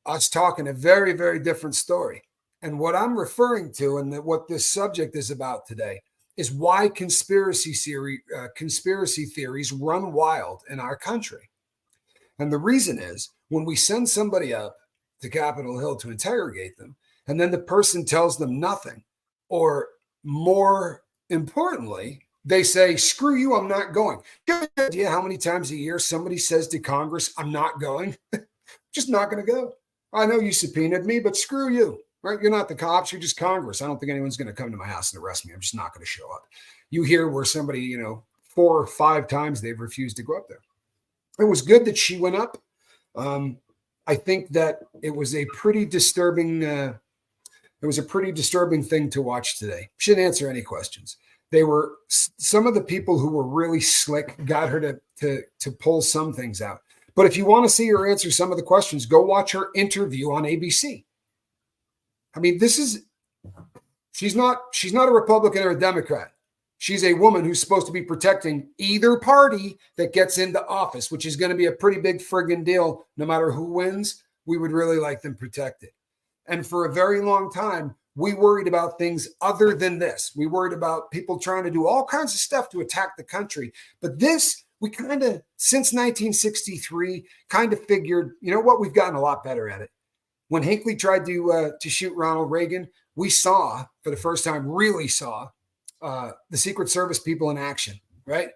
us talking a very, very different story. And what I'm referring to and what this subject is about today is why conspiracy theories run wild in our country. And the reason is when we send somebody up to Capitol Hill to interrogate them, and then the person tells them nothing, or more importantly, they say, screw you, I'm not going. Do you have any idea how many times a year somebody says to Congress, I'm not going? Just not going to go. I know you subpoenaed me, but screw you, right? You're not the cops, you're just Congress. I don't think anyone's going to come to my house and arrest me. I'm just not going to show up. You hear where somebody, 4 or 5 times they've refused to go up there. It was good that she went up. I think that it was a pretty disturbing thing to watch today. She didn't answer any questions. They were some of the people who were really slick got her to pull some things out. But if you want to see her answer some of the questions, go watch her interview on ABC. I mean, she's not a Republican or a Democrat. She's a woman who's supposed to be protecting either party that gets into office, which is going to be a pretty big friggin' deal. No matter who wins, we would really like them protected. And for a very long time, we worried about things other than this. We worried about people trying to do all kinds of stuff to attack the country. But this, we kind of, since 1963, kind of figured, you know what, we've gotten a lot better at it. When Hinckley tried to shoot Ronald Reagan, we saw, for the first time, really saw the Secret Service people in action, right?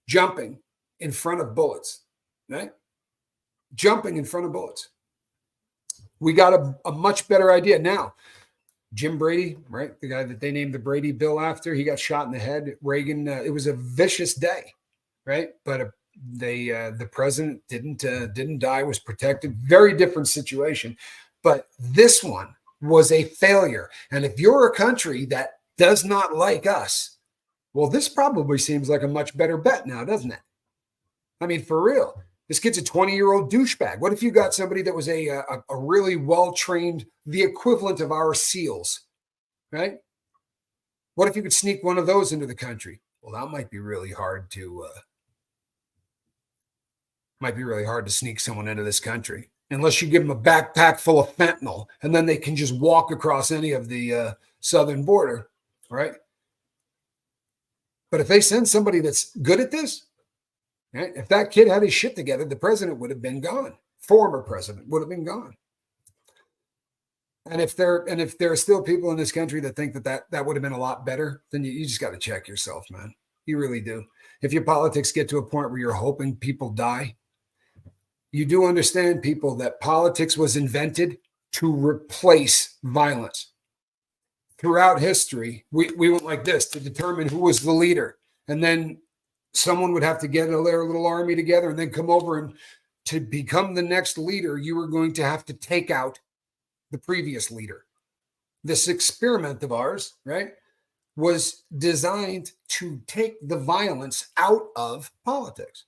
Jumping in front of bullets, right? Jumping in front of bullets. We got a much better idea. Now, Jim Brady, right? The guy that they named the Brady Bill after, he got shot in the head. Reagan, it was a vicious day, right? But the president didn't die, was protected. Very different situation. But this one was a failure. And if you're a country that does not like us, well, this probably seems like a much better bet now, doesn't it? I mean, for real. This kid's a 20-year-old douchebag. What if you got somebody that was a really well-trained, the equivalent of our SEALs, right? What if you could sneak one of those into the country? Well, that might be really hard to sneak someone into this country, unless you give them a backpack full of fentanyl, and then they can just walk across any of the southern border, right? But if they send somebody that's good at this, right? If that kid had his shit together, the president would have been gone. Former president would have been gone. And if there are still people in this country that think that would have been a lot better, then you just got to check yourself, man. You really do. If your politics get to a point where you're hoping people die, you do understand, people, that politics was invented to replace violence. Throughout history, we went like this to determine who was the leader. And then someone would have to get their little army together and then come over, and to become the next leader, you were going to have to take out the previous leader. This experiment of ours, right, was designed to take the violence out of politics.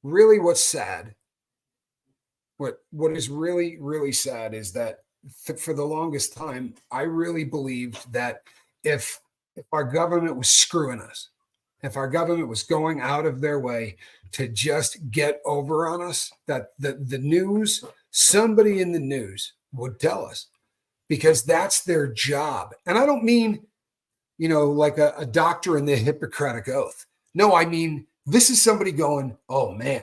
Really, what's sad, what is really, really sad is that for the longest time, I really believed that if our government was screwing us, if our government was going out of their way to just get over on us, that the news, somebody in the news would tell us, because that's their job. And I don't mean, like a doctor in the Hippocratic Oath. No, I mean, this is somebody going, oh man,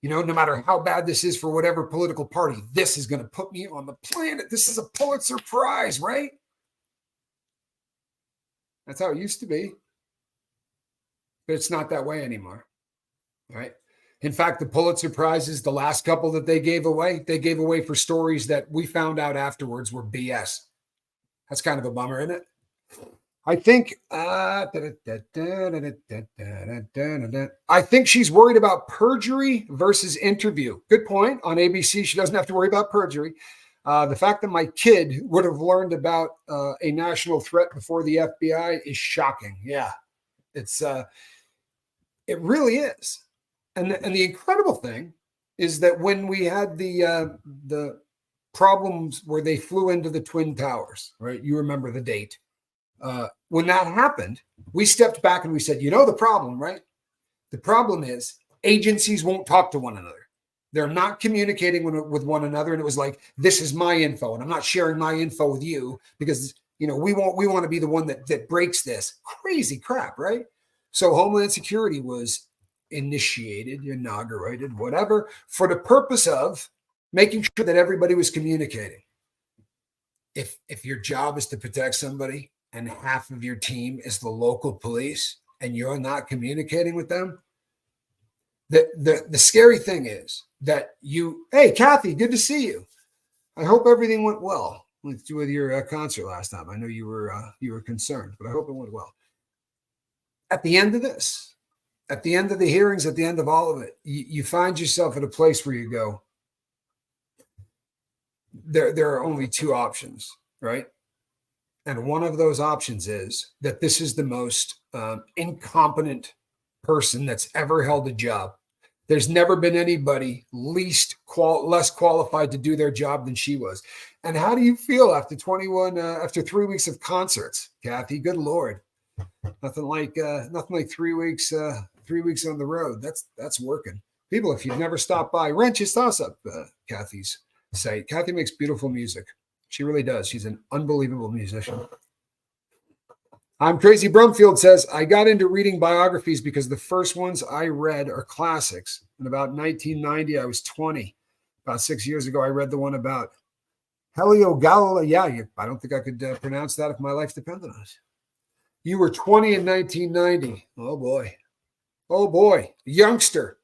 no matter how bad this is for whatever political party, this is going to put me on the planet. This is a Pulitzer Prize, right? That's how it used to be. But it's not that way anymore, right? In fact, the Pulitzer Prizes, the last couple that they gave away for stories that we found out afterwards were BS. That's kind of a bummer, isn't it? I think she's worried about perjury versus interview. Good point. On ABC, she doesn't have to worry about perjury. The fact that my kid would have learned about a national threat before the FBI is shocking. Yeah, it really is. And the incredible thing is that when we had the problems where they flew into the Twin Towers, right? You remember the date. When that happened, we stepped back and we said, the problem, right? The problem is agencies won't talk to one another. They're not communicating with one another. And it was like, this is my info, and I'm not sharing my info with you because, we want to be the one that breaks this. Crazy crap, right? So Homeland Security was inaugurated, whatever, for the purpose of making sure that everybody was communicating. If your job is to protect somebody and half of your team is the local police and you're not communicating with them, the scary thing is that hey, Kathy, good to see you. I hope everything went well with your concert last time. I know you were concerned, but I hope it went well. At the end of this, at the end of the hearings, at the end of all of it, you find yourself at a place where you go, there are only two options, right? And one of those options is that this is the most incompetent person that's ever held a job. There's never been anybody less qualified to do their job than she was. And how do you feel after 3 weeks of concerts, Kathy? Good Lord. Nothing like 3 weeks, 3 weeks on the road. That's working. People, if you've never stopped by Wrench's Toss Up, Kathy's site. Kathy makes beautiful music. She really does. She's an unbelievable musician. I'm Crazy Brumfield says, I got into reading biographies because the first ones I read are classics. In about 1990, I was 20. About 6 years ago, I read the one about Heliogabalus. Yeah, I don't think I could pronounce that if my life depended on it. You were 20 in 1990. Oh, boy. Oh, boy. Youngster.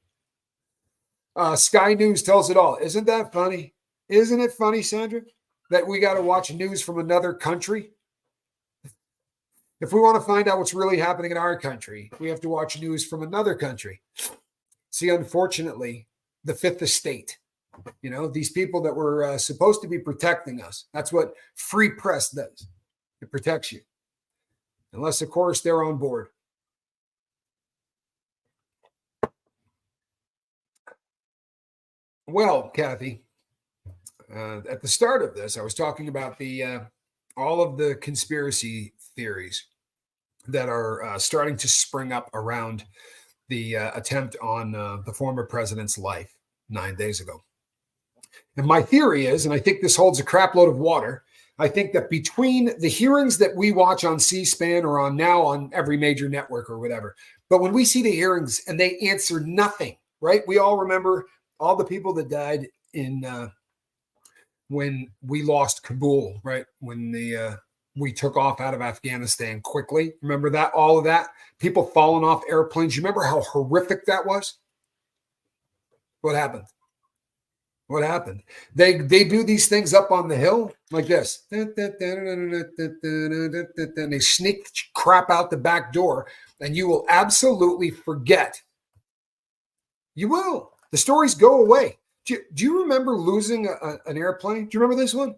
Sky News tells it all. Isn't that funny? Isn't it funny, Sandra? that we got to watch news from another country? If we want to find out what's really happening in our country, we have to watch news from another country. See, unfortunately, the fifth estate, these people that were supposed to be protecting us, that's what free press does. It protects you. Unless, of course, they're on board. Well, Kathy, at the start of this, I was talking about all of the conspiracy theories that are starting to spring up around the attempt on the former president's life 9 days ago. And my theory is, and I think this holds a crap load of water, I think that between the hearings that we watch on C-SPAN or on every major network or whatever, but when we see the hearings and they answer nothing, right? We all remember all the people that died in when we lost Kabul, right? When we took off out of Afghanistan quickly. Remember that? All of that? People falling off airplanes. You remember how horrific that was? What happened? What happened? They do these things up on the hill like this. And they sneak crap out the back door, and you will absolutely forget. You will. The stories go away. Do you remember losing an airplane? Do you remember this one?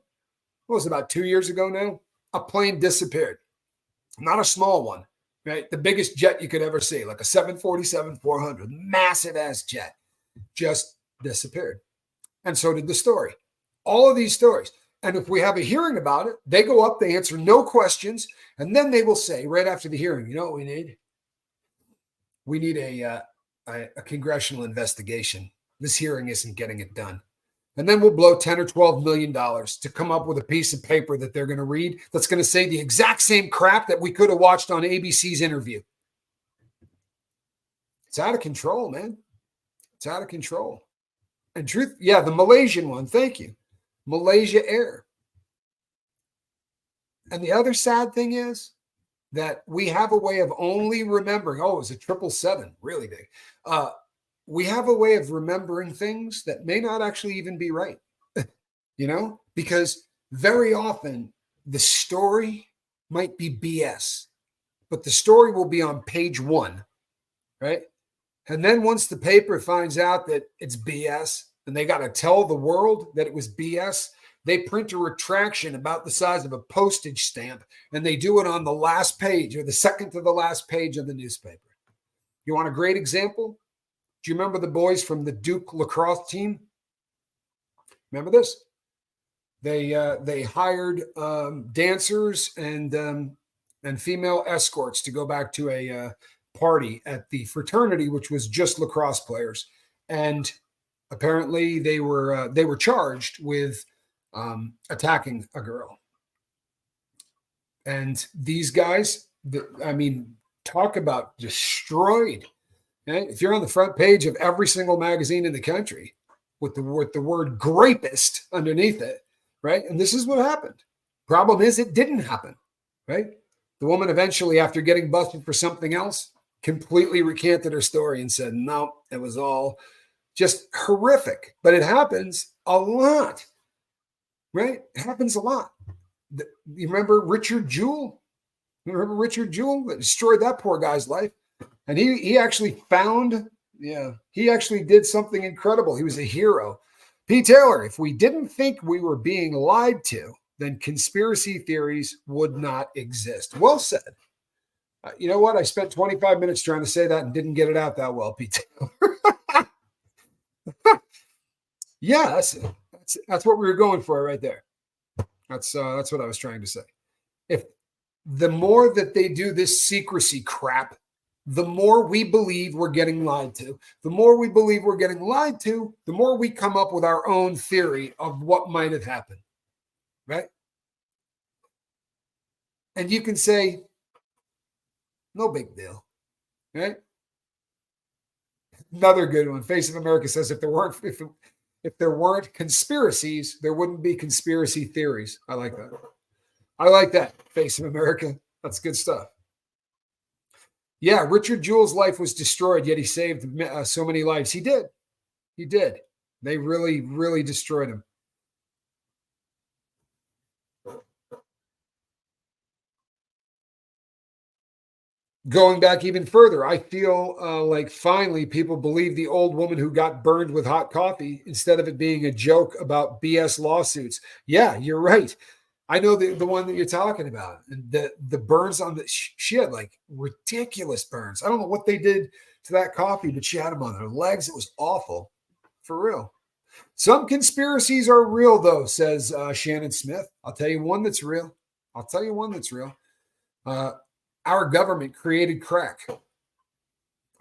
What was it, about 2 years ago now? A plane disappeared. Not a small one, right? The biggest jet you could ever see, like a 747-400, massive ass jet, just disappeared. And so did the story. All of these stories. And if we have a hearing about it, they go up, they answer no questions, and then they will say right after the hearing, you know what we need? We need a congressional investigation. This hearing isn't getting it done. And then we'll blow $10 or $12 million to come up with a piece of paper that they're going to read that's going to say the exact same crap that we could have watched on ABC's interview. It's out of control, man. It's out of control. And truth, yeah, the Malaysian one, thank you. Malaysia Air. And the other sad thing is that we have a way of only remembering, it was a 777, really big. We have a way of remembering things that may not actually even be right, because very often the story might be BS, but the story will be on page 1, right? And then once the paper finds out that it's BS and they got to tell the world that it was BS, they print a retraction about the size of a postage stamp, and they do it on the last page or the second to the last page of the newspaper. You want a great example? Do you remember the boys from the Duke lacrosse team? Remember this? They hired dancers and female escorts to go back to a party at the fraternity, which was just lacrosse players, and apparently they were charged with attacking a girl. And these guys, talk about destroyed. Okay? If you're on the front page of every single magazine in the country with the word grapist underneath it, right? And this is what happened. Problem is, it didn't happen, right? The woman eventually, after getting busted for something else, completely recanted her story and said, no, it was all just horrific. But it happens a lot, right? It happens a lot. You remember Richard Jewell? Remember Richard Jewell that destroyed that poor guy's life? And he actually he actually did something incredible. He was a hero. Pete Taylor, if we didn't think we were being lied to, then conspiracy theories would not exist. Well said. You know what? I spent 25 minutes trying to say that and didn't get it out that well, Pete Taylor. Yeah, that's what we were going for right there. That's what I was trying to say. If the more that they do this secrecy crap, the more we believe we're getting lied to. The more we believe we're getting lied to, the more we come up with our own theory of what might have happened, right? And you can say, no big deal, right? Another good one. Face of America says if there weren't conspiracies, there wouldn't be conspiracy theories. I like that. I like that. Face of America. That's good stuff. Yeah, Richard Jewell's life was destroyed, yet he saved so many lives. He did. He did. They really, really destroyed him. Going back even further, I feel like finally people believe the old woman who got burned with hot coffee instead of it being a joke about BS lawsuits. Yeah, you're right. I know the one that you're talking about. And the burns on the she had like ridiculous burns. I don't know what they did to that coffee, but she had them on her legs. It was awful. For real. Some conspiracies are real, though, says Shannon Smith. I'll tell you one that's real. I'll tell you one that's real. Uh, our government created crack.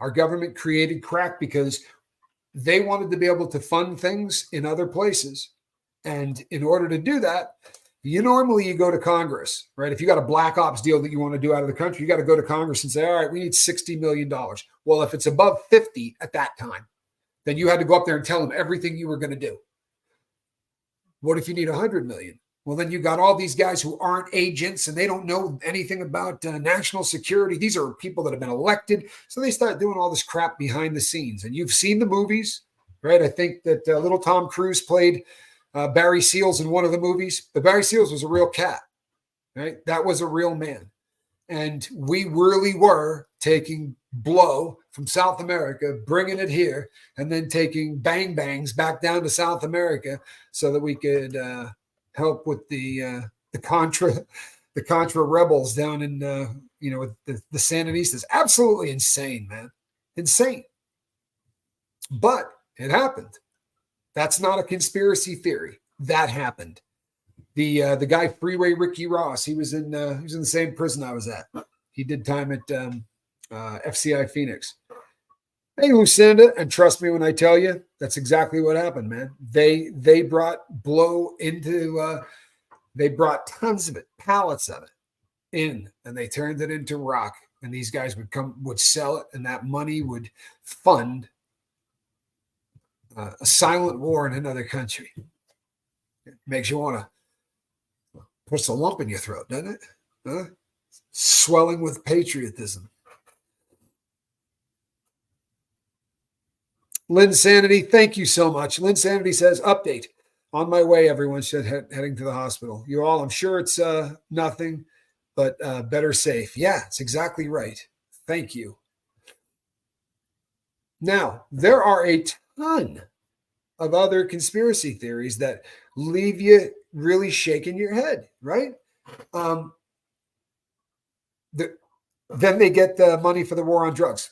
Our government created crack because they wanted to be able to fund things in other places. And in order to do that, you go to Congress, right? If you got a black ops deal that you want to do out of the country, you got to go to Congress and say, all right, we need $60 million. Well, if it's above 50 at that time, then you had to go up there and tell them everything you were going to do. What if you need 100 million? Well, then you got all these guys who aren't agents and they don't know anything about national security. These are people that have been elected. So they start doing all this crap behind the scenes. And you've seen the movies, right? I think that little Tom Cruise played Barry Seals in one of the movies. But Barry Seals was a real cat, right? That was a real man. And we really were taking blow from South America, bringing it here, and then taking bang bangs back down to South America so that we could help with the Contra rebels down in with the Sandinistas. Absolutely insane, man, insane. But it happened. That's not a conspiracy theory. That happened. The guy Freeway Ricky Ross, he was in the same prison I was at. He did time at FCI Phoenix. Hey, Lucinda, and trust me when I tell you, that's exactly what happened, man. They brought blow into they brought tons of it, pallets of it in, and they turned it into rock. And these guys would sell it, and that money would fund a silent war in another country. It makes you want to puts a lump in your throat, doesn't it? Huh? Swelling with patriotism. Lynn Sanity, thank you so much. Lynn Sanity says, update. On my way, everyone should heading to the hospital. You all, I'm sure it's nothing, but better safe. Yeah, it's exactly right. Thank you. Now, there are a ton of other conspiracy theories that leave you really shaking your head, right? Then they get the money for the war on drugs.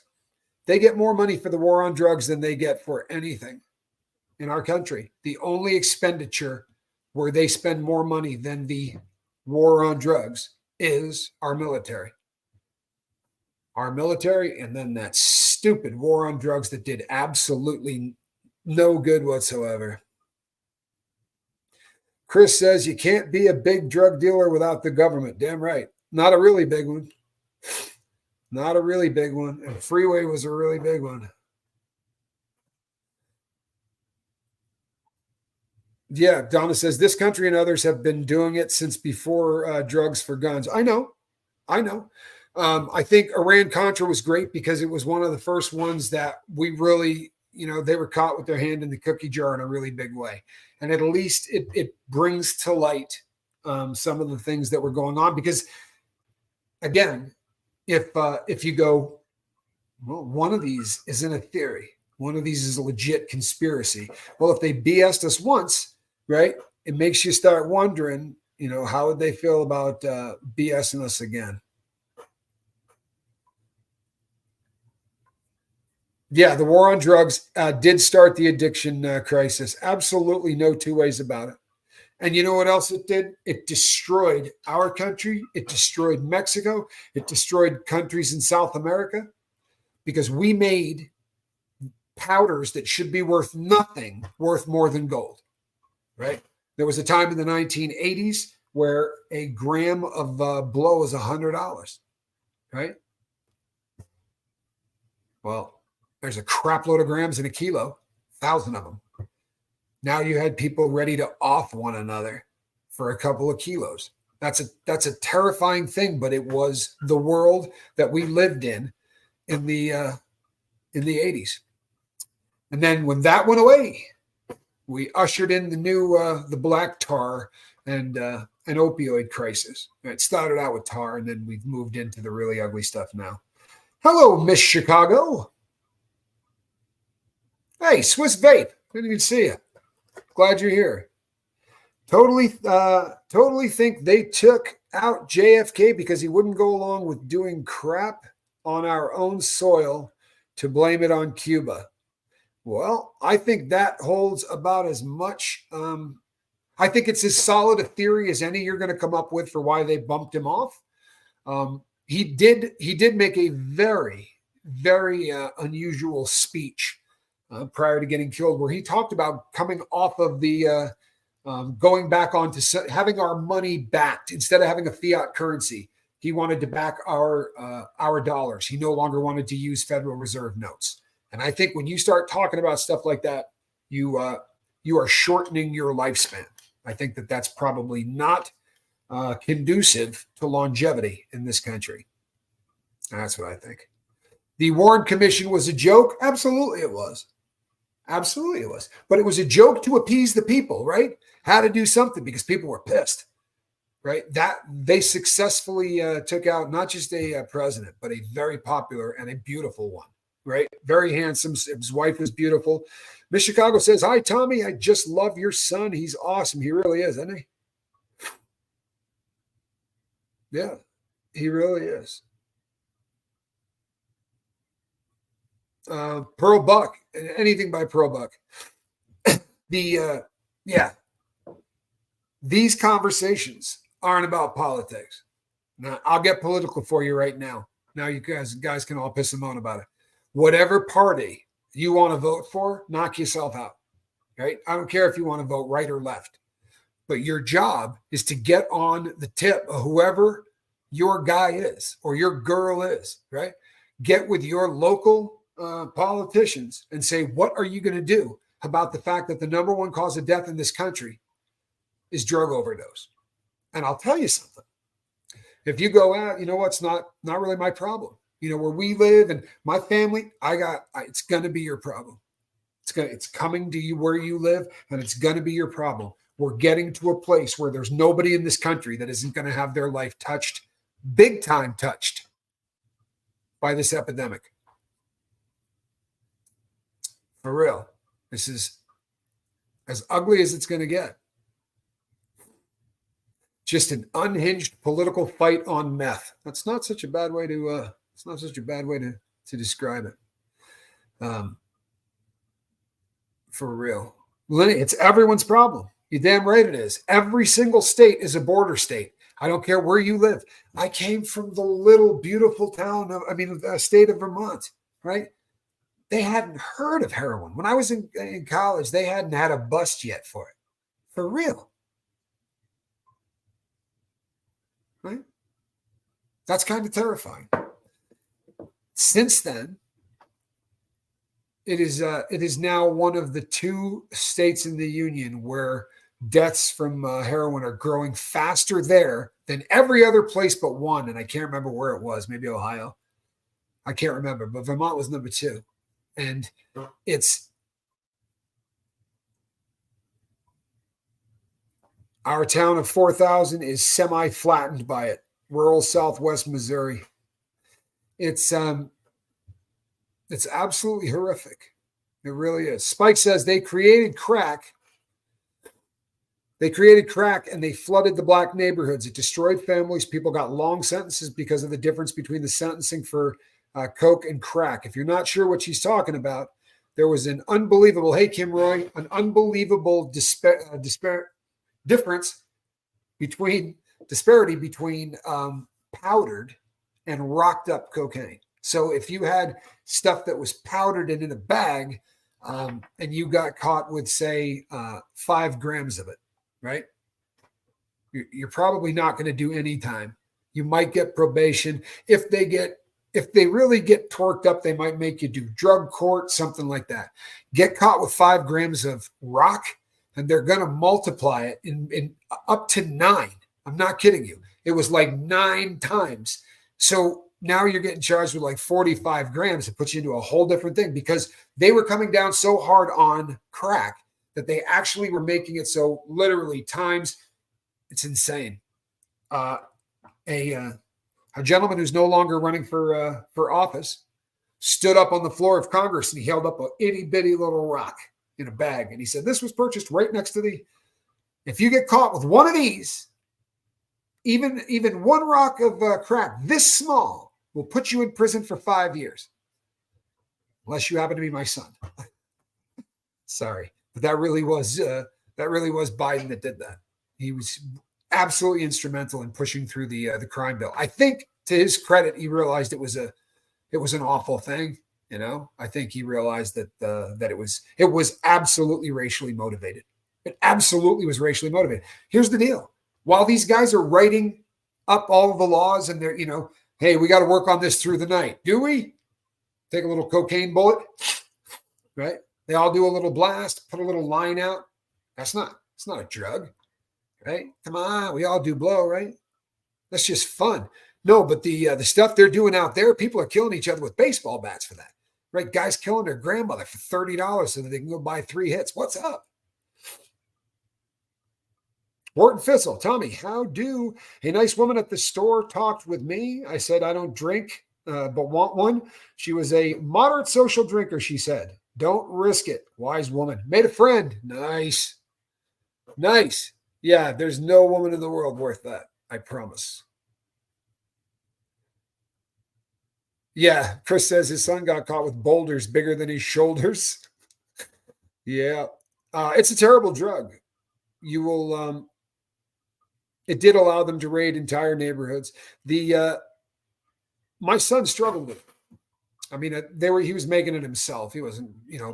They get more money for the war on drugs than they get for anything in our country. The only expenditure where they spend more money than the war on drugs is our military. Our military, and then that stupid war on drugs that did absolutely no good whatsoever. Chris says you can't be a big drug dealer without the government. Damn right. Not a really big one. Not a really big one. And Freeway was a really big one. Yeah, Donna says this country and others have been doing it since before drugs for guns. I know. I think Iran-Contra was great because it was one of the first ones that we really, they were caught with their hand in the cookie jar in a really big way. And at least it brings to light some of the things that were going on. Because, again, if you go, well, one of these isn't a theory. One of these is a legit conspiracy. Well, if they BS'd us once, right, it makes you start wondering, how would they feel about BSing us again? Yeah, the war on drugs did start the addiction crisis. Absolutely no two ways about it. And you know what else it did? It destroyed our country. It destroyed Mexico. It destroyed countries in South America because we made powders that should be worth nothing worth more than gold, right? There was a time in the 1980s where a gram of blow was $100, right? Well, there's a crap load of grams in a kilo, 1,000 of them. Now you had people ready to off one another for a couple of kilos. That's a terrifying thing, but it was the world that we lived in the 80s. And then when that went away, we ushered in the new the black tar and an opioid crisis. It started out with tar, and then we've moved into the really ugly stuff now. Hello, Miss Chicago. Hey, Swiss Vape. Didn't even see you. Glad you're here. Totally think they took out JFK because he wouldn't go along with doing crap on our own soil to blame it on Cuba. Well, I think that holds about as much. I think it's as solid a theory as any you're going to come up with for why they bumped him off. He did make a very unusual speech prior to getting killed, where he talked about coming off of the going back on to having our money backed instead of having a fiat currency. He wanted to back our dollars. He no longer wanted to use Federal Reserve notes. And I think when you start talking about stuff like that, you are shortening your lifespan. I think that that's probably not conducive to longevity in this country. That's what I think. The Warren Commission was a joke. Absolutely it was. Absolutely it was. But it was a joke to appease the people, right? Had to do something because people were pissed, right? That they successfully took out not just a president, but a very popular and a beautiful one, right? Very handsome. His wife was beautiful. Miss Chicago says, "Hi, Tommy. I just love your son. He's awesome. He really is, isn't he?" Yeah, he really is. Pearl Buck, anything by Pearl Buck. Yeah, these conversations aren't about politics. Now, I'll get political for you right now. Now you guys can all piss and moan about it. Whatever party you want to vote for, knock yourself out. Right? I don't care if you want to vote right or left. But your job is to get on the tip of whoever your guy is or your girl is, right? Get with your local politicians and say, what are you going to do about the fact that the number one cause of death in this country is drug overdose? And I'll tell you something. If you go out, you know what's not really my problem. You know, where we live and my family, it's going to be your problem. It's coming to you where you live, and it's going to be your problem. We're getting to a place where there's nobody in this country that isn't going to have their life touched, big time touched, by this epidemic. For real. This is as ugly as it's going to get. Just an unhinged political fight on meth. That's not such a bad way to describe it. For real. Lenny, it's everyone's problem. You're damn right it is. Every single state is a border state. I don't care where you live. I came from the little beautiful town of, the state of Vermont, right? They hadn't heard of heroin. When I was in college, they hadn't had a bust yet for it. For real. Right? That's kind of terrifying. Since then, it is now one of the 2 states in the union where deaths from heroin are growing faster there than every other place but one. And I can't remember where it was. Maybe Ohio. I can't remember. But Vermont was number 2. And it's our town of 4,000 is semi-flattened by it. Rural Southwest Missouri. It's absolutely horrific. It really is. Spike says they created crack. They created crack and they flooded the black neighborhoods. It destroyed families. People got long sentences because of the difference between the sentencing for coke and crack. If you're not sure what she's talking about, there was an unbelievable, hey, Kim Roy, an unbelievable disparity between powdered and rocked up cocaine. So if you had stuff that was powdered and in a bag, and you got caught with, say, 5 grams of it, right? You're probably not going to do any time. You might get probation. If they really get torqued up, they might make you do drug court, something like that. Get caught with 5 grams of rock, and they're going to multiply it in up to 9. I'm not kidding you. It was like 9 times. So now you're getting charged with like 45 grams. It puts you into a whole different thing because they were coming down so hard on crack that they actually were making it so literally times. It's insane. A A gentleman who's no longer running for office stood up on the floor of Congress and he held up a itty bitty little rock in a bag. And he said, this was purchased right next to if you get caught with one of these, even one rock of crack this small will put you in prison for 5 years. Unless you happen to be my son. Sorry. But that really was Biden that did that. He was absolutely instrumental in pushing through the crime bill. I think to his credit, he realized it was an awful thing. You know, I think he realized that it was absolutely racially motivated. It absolutely was racially motivated. Here's the deal. While these guys are writing up all of the laws and they're, hey, we got to work on this through the night. Do we? Take a little cocaine bullet, right? They all do a little blast, put a little line out. It's not a drug, right? Come on, we all do blow, right? That's just fun. No, but the stuff they're doing out there, people are killing each other with baseball bats for that, right? Guys killing their grandmother for $30 so that they can go buy 3 hits. What's up? Wharton Fissel, Tommy, how do a nice woman at the store talked with me? I said, I don't drink, but want one. She was a moderate social drinker, she said. Don't risk it. Wise woman. Made a friend. Nice. Nice. Yeah, there's no woman in the world worth that. I promise. Yeah, Chris says his son got caught with boulders bigger than his shoulders. Yeah. It's a terrible drug. You will... It did allow them to raid entire neighborhoods. My son struggled with it. I mean, he was making it himself. He wasn't,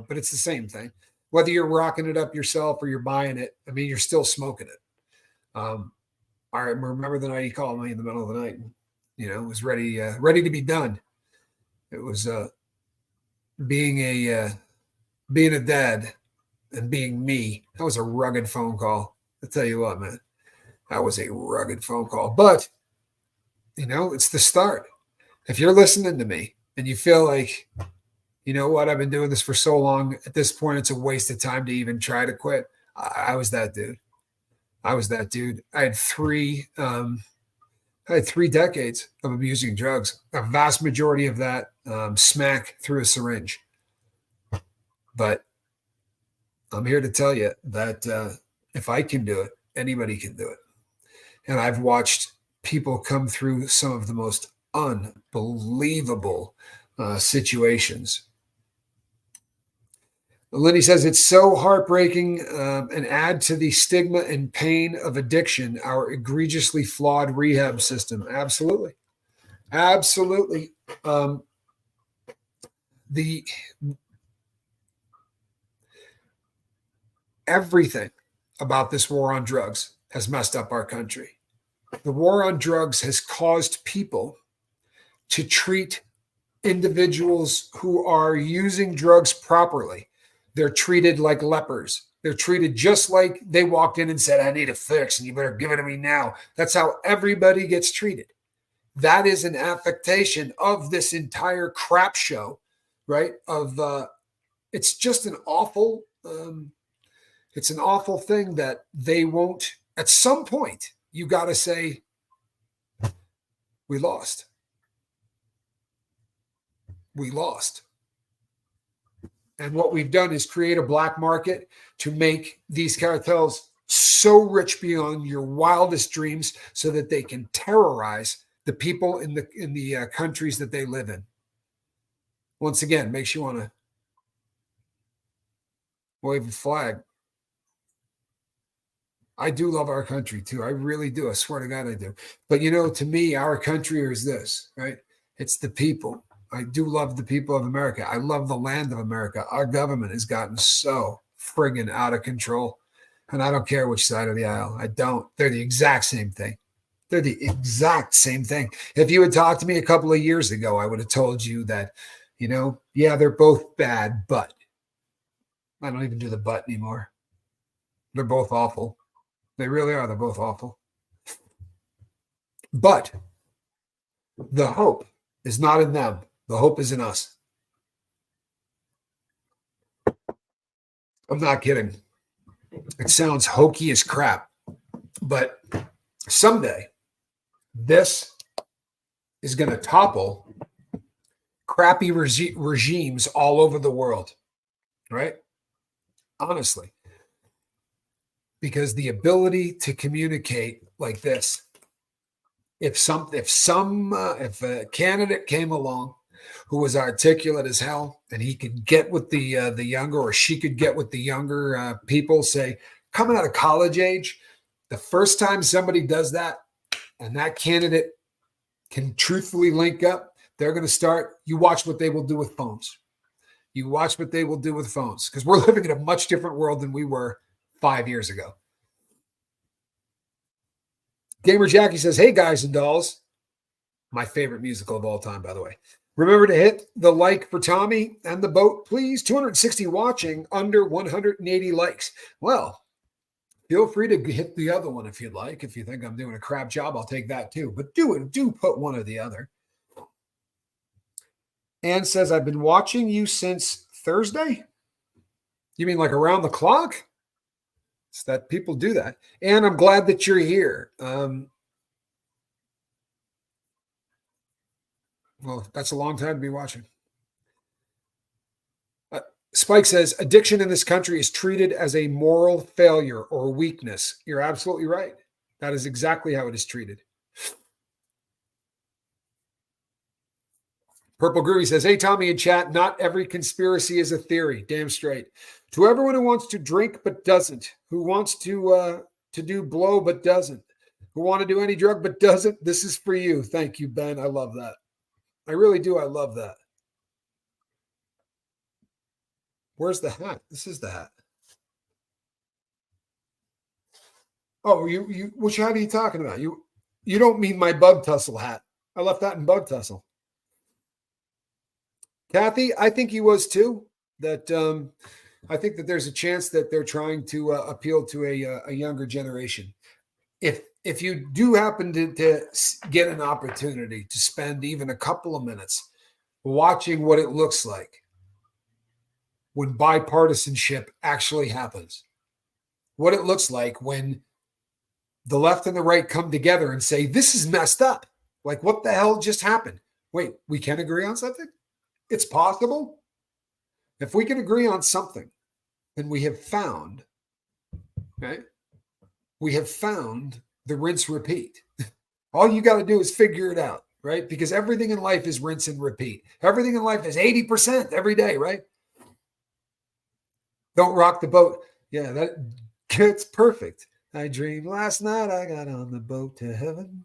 but it's the same thing. Whether you're rocking it up yourself or you're buying it, I mean, you're still smoking it. I remember the night he called me in the middle of the night. It was ready to be done. It was being a dad and being me. That was a rugged phone call. I'll tell you what, man. That was a rugged phone call. But, it's the start. If you're listening to me and you feel like, you know what, I've been doing this for so long, at this point, it's a waste of time to even try to quit. I was that dude. I had three decades of abusing drugs. A vast majority of that smack through a syringe. But I'm here to tell you that if I can do it, anybody can do it. And I've watched people come through some of the most unbelievable situations. Lenny says, it's so heartbreaking and add to the stigma and pain of addiction, our egregiously flawed rehab system. Absolutely. Absolutely. Everything about this war on drugs has messed up our country. The war on drugs has caused people to treat individuals who are using drugs properly. They're treated like lepers. They're treated just like they walked in and said, I need a fix and you better give it to me now. That's how everybody gets treated. That is an affectation of this entire crap show, right? It's just an awful, it's an awful thing that they won't, at some point, you got to say, we lost. We lost. And what we've done is create a black market to make these cartels so rich beyond your wildest dreams so that they can terrorize the people in the countries that they live in. Once again, makes you want to wave a flag. I do love our country too. I really do. I swear to God, I do. But to me, our country is this, right? It's the people. I do love the people of America. I love the land of America. Our government has gotten so friggin' out of control. And I don't care which side of the aisle. I don't. They're the exact same thing. They're the exact same thing. If you had talked to me a couple of years ago, I would have told you that, yeah, they're both bad, but I don't even do the but anymore. They're both awful. They really are. They're both awful. But the hope is not in them. The hope is in us. I'm not kidding. It sounds hokey as crap. But someday, this is going to topple crappy regimes all over the world, right? Honestly, because the ability to communicate like this, if a candidate came along who was articulate as hell, and he could get with the younger, or she could get with the younger people, say coming out of college age, the first time somebody does that, and that candidate can truthfully link up, they're going to start. You watch what they will do with phones. You watch what they will do with phones, because we're living in a much different world than we were 5 years ago. Gamer Jackie says, hey, guys and dolls. My favorite musical of all time, by the way. Remember to hit the like for Tommy and the boat, please. 260 watching, under 180 likes. Well, feel free to hit the other one if you'd like. If you think I'm doing a crap job, I'll take that too. But do put one or the other. Ann says, I've been watching you since Thursday. You mean like around the clock? It's that people do that. And I'm glad that you're here. Well, that's a long time to be watching. Spike says, addiction in this country is treated as a moral failure or weakness. You're absolutely right. That is exactly how it is treated. Purple Groovy says, hey, Tommy in chat, not every conspiracy is a theory. Damn straight. To everyone who wants to drink but doesn't, who wants to do blow but doesn't, who want to do any drug but doesn't, this is for you. Thank you, Ben. I love that. I really do. I love that. Where's the hat? This is the hat. Oh, which hat are you talking about? You don't mean my bug tussle hat. I left that in bug tussle. Kathy, I think he was too. That I think that there's a chance that they're trying to appeal to a younger generation. If you do happen to get an opportunity to spend even a couple of minutes watching what it looks like when bipartisanship actually happens, what it looks like when the left and the right come together and say, this is messed up. Like, what the hell just happened? Wait, we can agree on something? It's possible. If we can agree on something, then we have found, right? We have found the rinse repeat. All you got to do is figure it out, right? Because everything in life is rinse and repeat. Everything in life is 80% every day, right? Don't rock the boat. Yeah, that's perfect. I dreamed last night I got on the boat to heaven.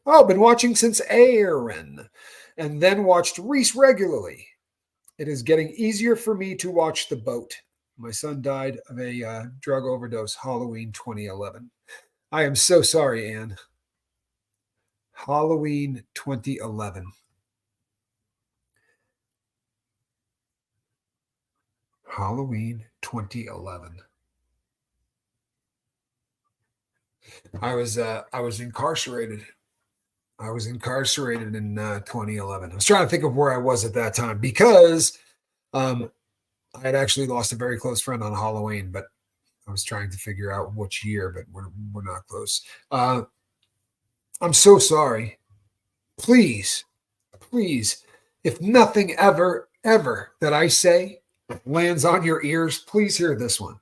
Oh, been watching since Aaron, and then watched Reese regularly. It is getting easier for me to watch The Boat. My son died of a drug overdose, Halloween 2011. I am so sorry, Anne. Halloween 2011. Halloween 2011. I was incarcerated. I was incarcerated in 2011. I was trying to think of where I was at that time, because I had actually lost a very close friend on Halloween, but I was trying to figure out which year, but we're not close. I'm so sorry. Please, if nothing ever that I say lands on your ears, please hear this one.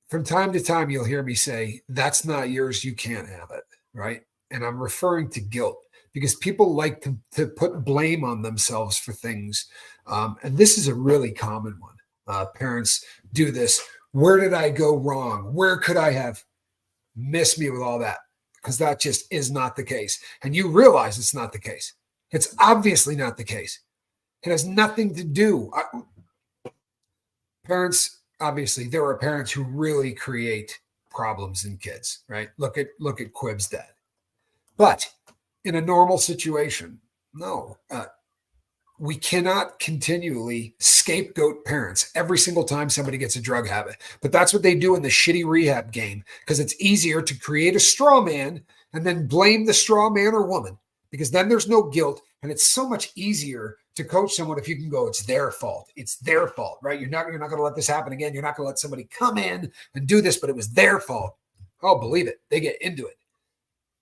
From time to time, you'll hear me say, that's not yours, you can't have it, right? And I'm referring to guilt, because people like to put blame on themselves for things. And this is a really common one. Parents do this. Where did I go wrong? Where could I have missed me with all that? Because that just is not the case. And you realize it's not the case. It's obviously not the case. It has nothing to do. Parents, obviously, there are parents who really create problems in kids, right? Look at Quib's dad. But in a normal situation, no, we cannot continually scapegoat parents every single time somebody gets a drug habit. But that's what they do in the shitty rehab game, because it's easier to create a straw man and then blame the straw man or woman, because then there's no guilt. And it's so much easier to coach someone if you can go, it's their fault. It's their fault, right? You're not going to let this happen again. You're not going to let somebody come in and do this, but it was their fault. Oh, believe it. They get into it.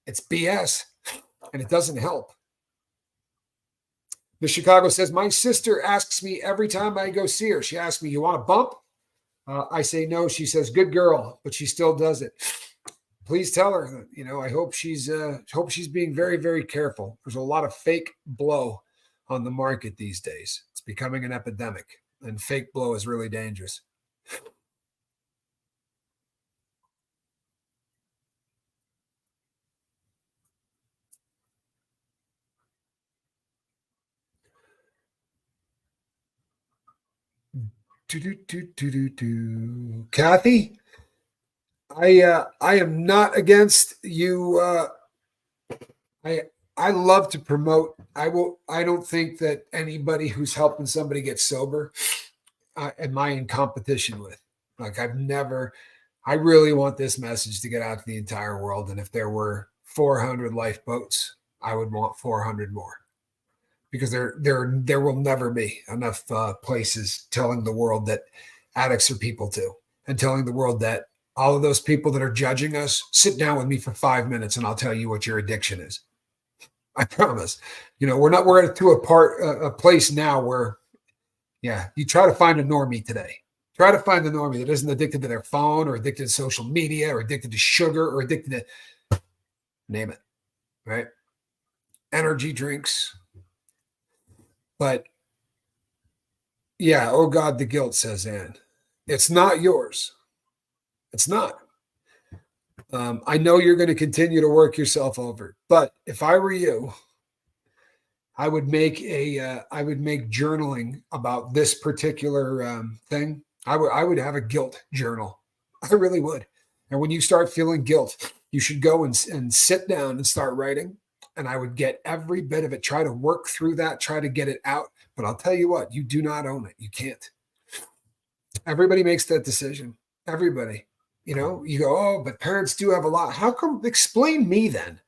It's BS. and it doesn't help. Miss Chicago says, my sister asks me every time I go see her. She asks me, you want a bump? I say no. She says, good girl, but she still does it. Please tell her that, I hope she's being very, very careful. There's a lot of fake blow on the market these days. It's becoming an epidemic, and fake blow is really dangerous. Kathy, I am not against you. I love to promote. I don't think that anybody who's helping somebody get sober am I in competition with. Like I really want this message to get out to the entire world. And if there were 400 lifeboats, I would want 400 more, because there will never be enough places telling the world that addicts are people too, and telling the world that all of those people that are judging us, sit down with me for 5 minutes and I'll tell you what your addiction is. I promise. We're to a place now where, you try to find a normie today. Try to find the normie that isn't addicted to their phone or addicted to social media or addicted to sugar or addicted to, name it, right? Energy drinks. But oh God, the guilt, says Ann. It's not yours. It's not. I know you're going to continue to work yourself over, but if I were you, I would make journaling about this particular thing. I would have a guilt journal. I really would. And when you start feeling guilt, you should go and sit down and start writing. And I would get every bit of it, try to work through that, try to get it out. But I'll tell you what, you do not own it. You can't. Everybody makes that decision. Everybody. You go, oh, but parents do have a lot. How come? Explain me then,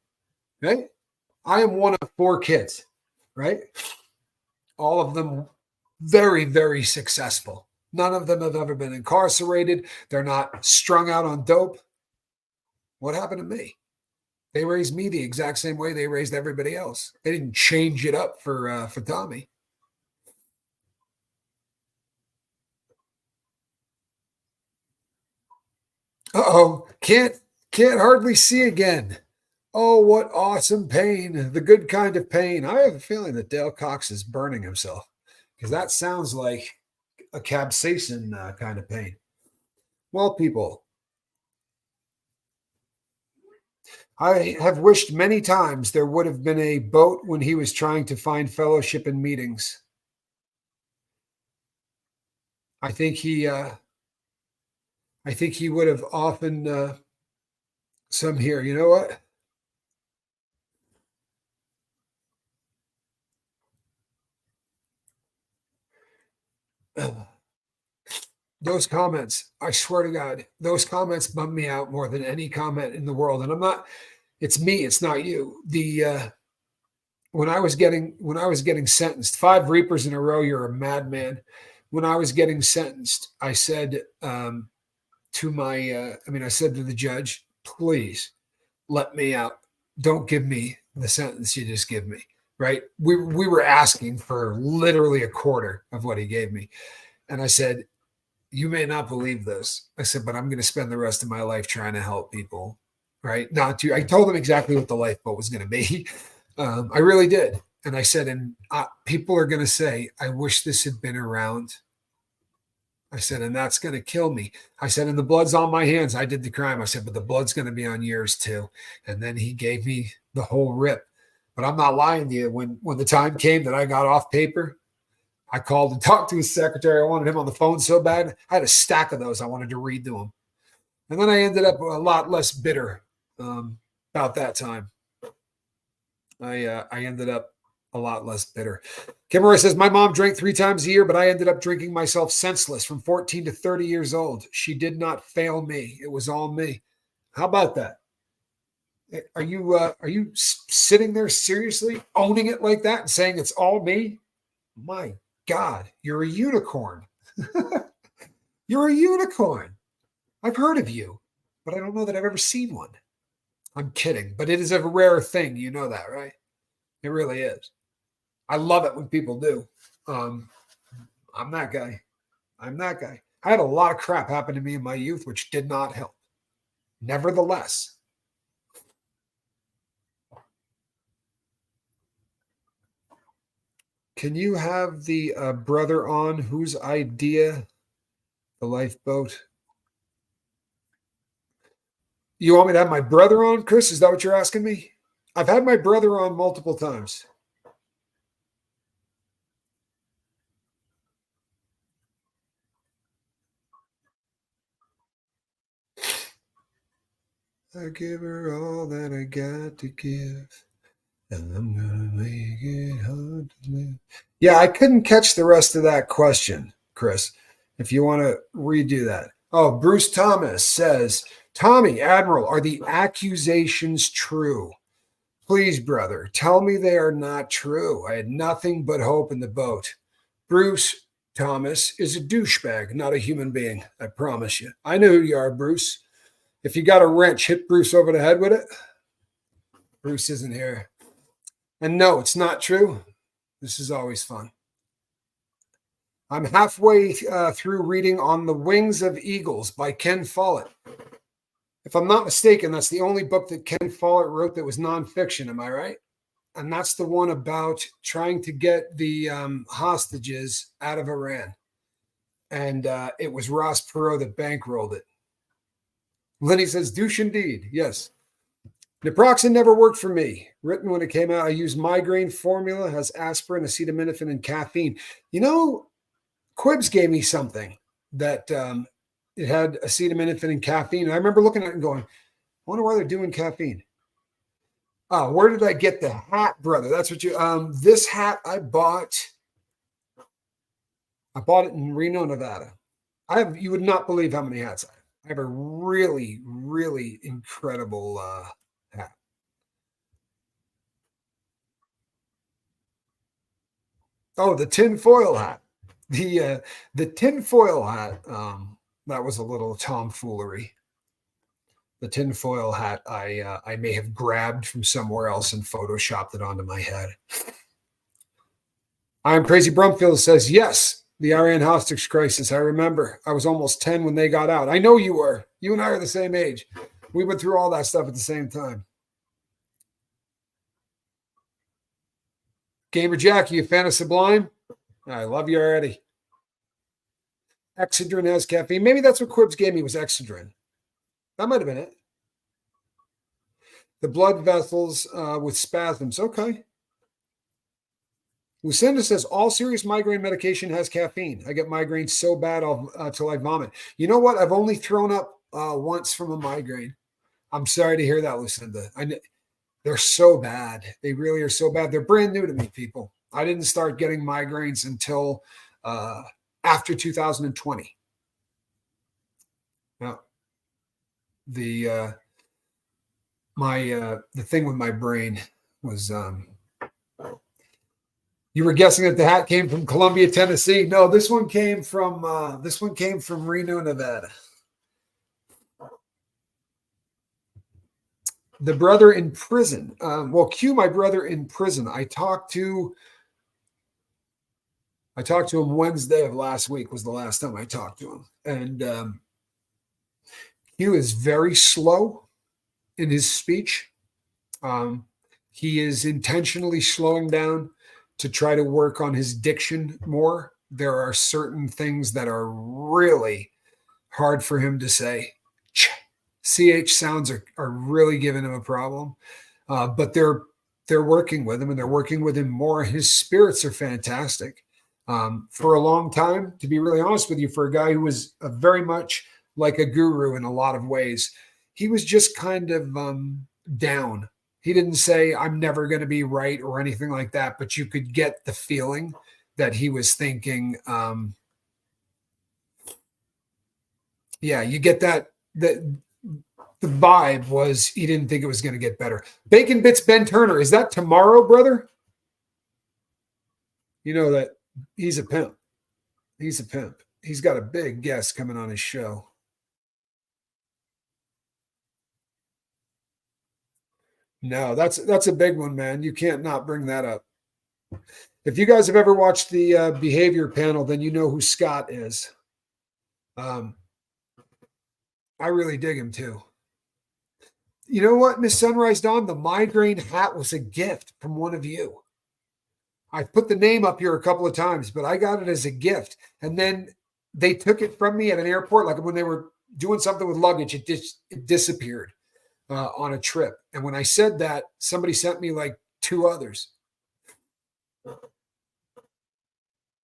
right? I am one of 4 kids, right? All of them very, very successful. None of them have ever been incarcerated. They're not strung out on dope. What happened to me? They raised me the exact same way they raised everybody else. They didn't change it up for Tommy. Uh-oh, can't hardly see again. Oh, what awesome pain. The good kind of pain. I have a feeling that Dale Cox is burning himself, because that sounds like a capsaicin kind of pain. Well, people, I have wished many times there would have been a boat when he was trying to find fellowship in meetings. I think he would have often some here. You know what? Those comments, I swear to God, those comments bum me out more than any comment in the world. And it's me, it's not you. When I was getting sentenced, 5 reapers in a row, you're a madman. When I was getting sentenced, I said I said to the judge, please let me out. Don't give me the sentence you just give me. Right? We were asking for literally a quarter of what he gave me. And I said, you may not believe this. I said, but I'm going to spend the rest of my life trying to help people. Right? I told them exactly what the lifeboat was going to be. I really did. And I said, and people are going to say, I wish this had been around. I said, and that's going to kill me. I said, and the blood's on my hands. I did the crime. I said, but the blood's going to be on yours too. And then he gave me the whole rip. But I'm not lying to you. When the time came that I got off paper, I called and talked to his secretary. I wanted him on the phone so bad. I had a stack of those I wanted to read to him. And then I ended up a lot less bitter about that time. I ended up a lot less bitter. Kimmerer says, my mom drank 3 times a year, but I ended up drinking myself senseless from 14 to 30 years old. She did not fail me. It was all me. How about that? Are you sitting there seriously owning it like that and saying it's all me? My God, you're a unicorn. You're a unicorn. I've heard of you, but I don't know that I've ever seen one. I'm kidding, but it is a rare thing. You know that, right? It really is. I love it when people do. Um, I'm that guy. I'm that guy. I had a lot of crap happen to me in my youth, which did not help. Nevertheless, can you have the brother on whose idea the lifeboat? You want me to have my brother on, Chris? Is that what you're asking me? I've had my brother on multiple times. I give her all that I got to give, and I'm gonna make it hard to live. Yeah, I couldn't catch the rest of that question, Chris. If you want to redo that. Oh, Bruce Thomas says, Tommy, Admiral, are the accusations true? Please, brother, tell me they are not true. I had nothing but hope in the boat. Bruce Thomas is a douchebag, not a human being. I promise you. I know who you are, Bruce. If you got a wrench, hit Bruce over the head with it. Bruce isn't here. And no, it's not true. This is always fun. I'm halfway through reading On the Wings of Eagles by Ken Follett. If I'm not mistaken, that's the only book that Ken Follett wrote that was nonfiction. Am I right? And that's the one about trying to get the hostages out of Iran. And it was Ross Perot that bankrolled it. Lenny says, douche indeed. Yes. Naproxen never worked for me. Written when it came out, I used migraine formula, has aspirin, acetaminophen, and caffeine. You know, Quibs gave me something that it had acetaminophen and caffeine. And I remember looking at it and going, I wonder why they're doing caffeine. Oh, where did I get the hat, brother? That's what you this hat I bought it in Reno, Nevada. You would not believe how many hats I have. I have a really, really incredible hat. Oh, the tinfoil hat. The tinfoil hat, that was a little tomfoolery. The tinfoil hat I may have grabbed from somewhere else and photoshopped it onto my head. I'm Crazy Brumfield says, yes, the Iran hostage crisis. I remember. I was almost 10 when they got out. I know you were. You and I are the same age. We went through all that stuff at the same time. Gamer Jack, you a fan of Sublime? I love you already. Excedrin has caffeine. Maybe that's what Quibs gave me was Excedrin. That might have been it. The blood vessels with spasms. Okay. Lucinda says all serious migraine medication has caffeine. I get migraines so bad till I vomit. You know what? I've only thrown up once from a migraine. I'm sorry to hear that, Lucinda. They're so bad. They really are so bad. They're brand new to me, people. I didn't start getting migraines until after 2020. Now, the thing with my brain was you were guessing that the hat came from Columbia, Tennessee. No, this one came from Reno, Nevada. The brother in prison. Cue my brother in prison. I talked to him Wednesday of last week was the last time I talked to him. And Q is very slow in his speech. He is intentionally slowing down to try to work on his diction more. There are certain things that are really hard for him to say. CH sounds are really giving him a problem. But they're working with him, and they're working with him more. His spirits are fantastic. For a long time, to be really honest with you, for a guy who was very much like a guru in a lot of ways, he was just kind of down. He didn't say, I'm never going to be right or anything like that, but you could get the feeling that he was thinking, you get that the vibe was he didn't think it was going to get better. Bacon Bits Ben Turner, is that tomorrow, brother? You know that he's a pimp. He's a pimp. He's got a big guest coming on his show. No, that's a big one, man. You can't not bring that up. If you guys have ever watched the behavior panel, then you know who Scott is. Um, I really dig him too. You know what, Miss Sunrise Dawn? The migraine hat was a gift from one of you. I put the name up here a couple of times, but I got it as a gift. And then they took it from me at an airport, like when they were doing something with luggage, it disappeared on a trip. And when I said that, somebody sent me like two others.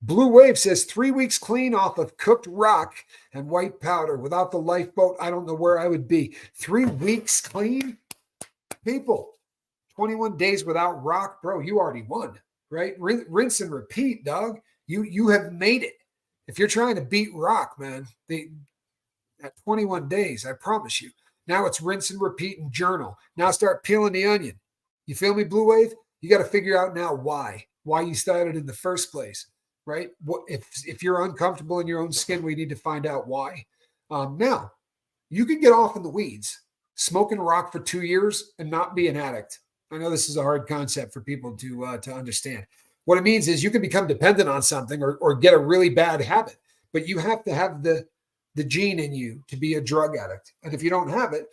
Blue Wave says 3 weeks clean off of cooked rock and white powder. Without the lifeboat, I don't know where I would be. 3 weeks clean? People, 21 days without rock, bro, you already won, right? Rinse and repeat, dog. You have made it. If you're trying to beat rock, man, at 21 days, I promise you. Now it's rinse and repeat and journal. Now start peeling the onion. You feel me, Blue Wave? You got to figure out now why you started in the first place. Right? What if you're uncomfortable in your own skin, we need to find out why. Now, you can get off in the weeds, smoking rock for 2 years and not be an addict. I know this is a hard concept for people to understand. What it means is you can become dependent on something or get a really bad habit, but you have to have the gene in you to be a drug addict. And if you don't have it,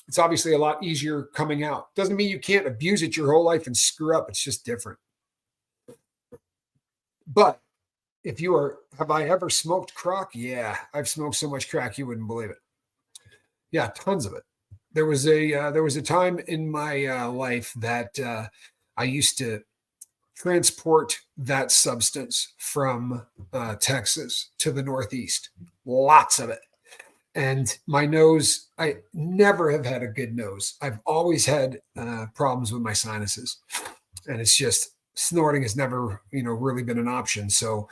it's obviously a lot easier coming out. Doesn't mean you can't abuse it your whole life and screw up. It's just different. But if you are, have I ever smoked crack? Yeah, I've smoked so much crack you wouldn't believe it. Yeah, tons of it. There was a time in my life that I used to transport that substance from Texas to the Northeast. Lots of it. And my nose, I never have had a good nose. I've always had problems with my sinuses, and it's just snorting has never, really been an option. So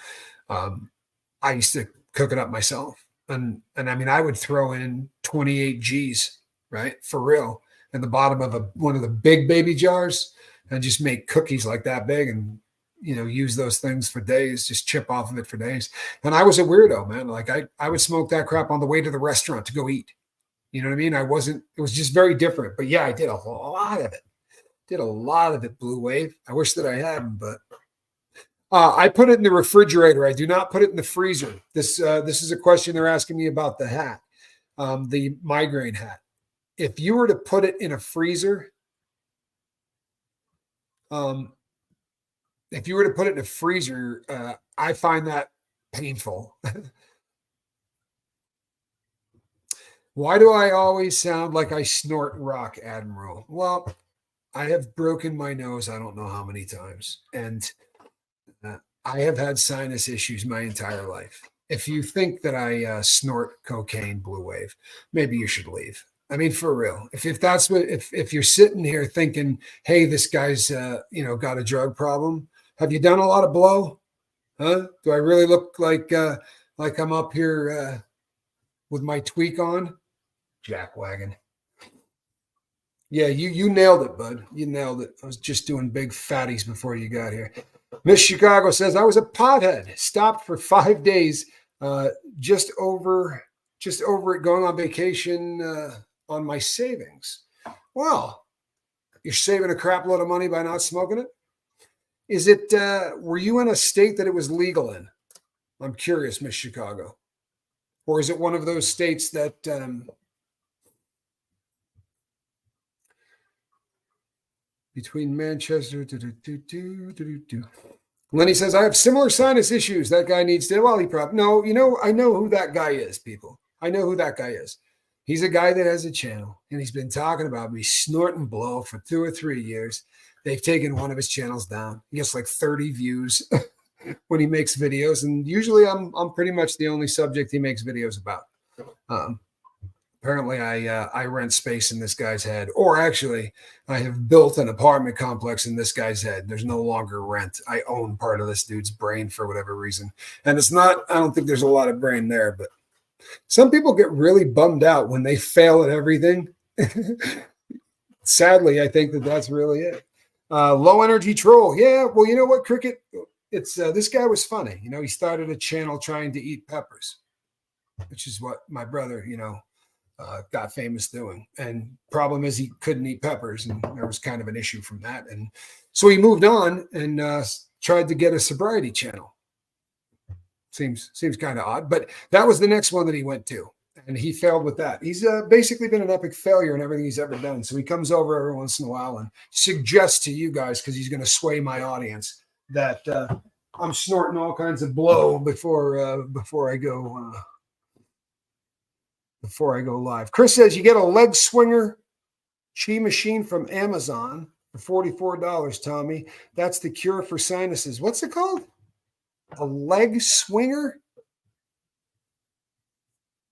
I used to cook it up myself. And I mean, I would throw in 28 G's, right? For real, in the bottom of one of the big baby jars and just make cookies like that big and, use those things for days, just chip off of it for days. And I was a weirdo, man. Like I would smoke that crap on the way to the restaurant to go eat. You know what I mean? It was just very different. But yeah, I did a lot of it. Did a lot of it, Blue Wave. I wish that I hadn't, but I put it in the refrigerator. I do not put it in the freezer. This is a question they're asking me about the hat, the migraine hat. If you were to put it in a freezer, I find that painful. Why do I always sound like I snort rock, Admiral? Well, I have broken my nose I don't know how many times, and I have had sinus issues my entire life. If you think that I snort cocaine, Blue Wave, maybe you should leave. I mean, for real. If that's what if you're sitting here thinking, hey, this guy's got a drug problem, have you done a lot of blow? Huh? Do I really look like I'm up here with my tweak on? Jackwagon. Yeah, you nailed it, bud. You nailed it. I was just doing big fatties before you got here. Miss Chicago says, I was a pothead, stopped for 5 days, just over it, going on vacation on my savings. Well, you're saving a crap load of money by not smoking it? Is it, were you in a state that it was legal in? I'm curious, Miss Chicago. Or is it one of those states that, between Manchester, Lenny says, I have similar sinus issues. That guy needs to, well, he probably, no, I know who that guy is, people. I know who that guy is. He's a guy that has a channel, and he's been talking about me snorting blow for 2 or 3 years. They've taken one of his channels down. He gets like 30 views when he makes videos, and usually I'm pretty much the only subject he makes videos about. Apparently, I rent space in this guy's head, or actually, I have built an apartment complex in this guy's head. There's no longer rent. I own part of this dude's brain for whatever reason, and it's not. I don't think there's a lot of brain there, but some people get really bummed out when they fail at everything. Sadly, I think that's really it. Low energy troll. Yeah, well, you know what, Cricket? It's this guy was funny. He started a channel trying to eat peppers, which is what my brother, got famous doing. And problem is he couldn't eat peppers, and there was kind of an issue from that. And so he moved on and tried to get a sobriety channel. Seems kind of odd, but that was the next one that he went to, and he failed with that. He's basically been an epic failure in everything he's ever done. So he comes over every once in a while and suggests to you guys, because he's going to sway my audience, that I'm snorting all kinds of blow before I go live. Chris says you get a leg swinger chi machine from Amazon for $44, Tommy. That's the cure for sinuses. What's it called? A leg swinger?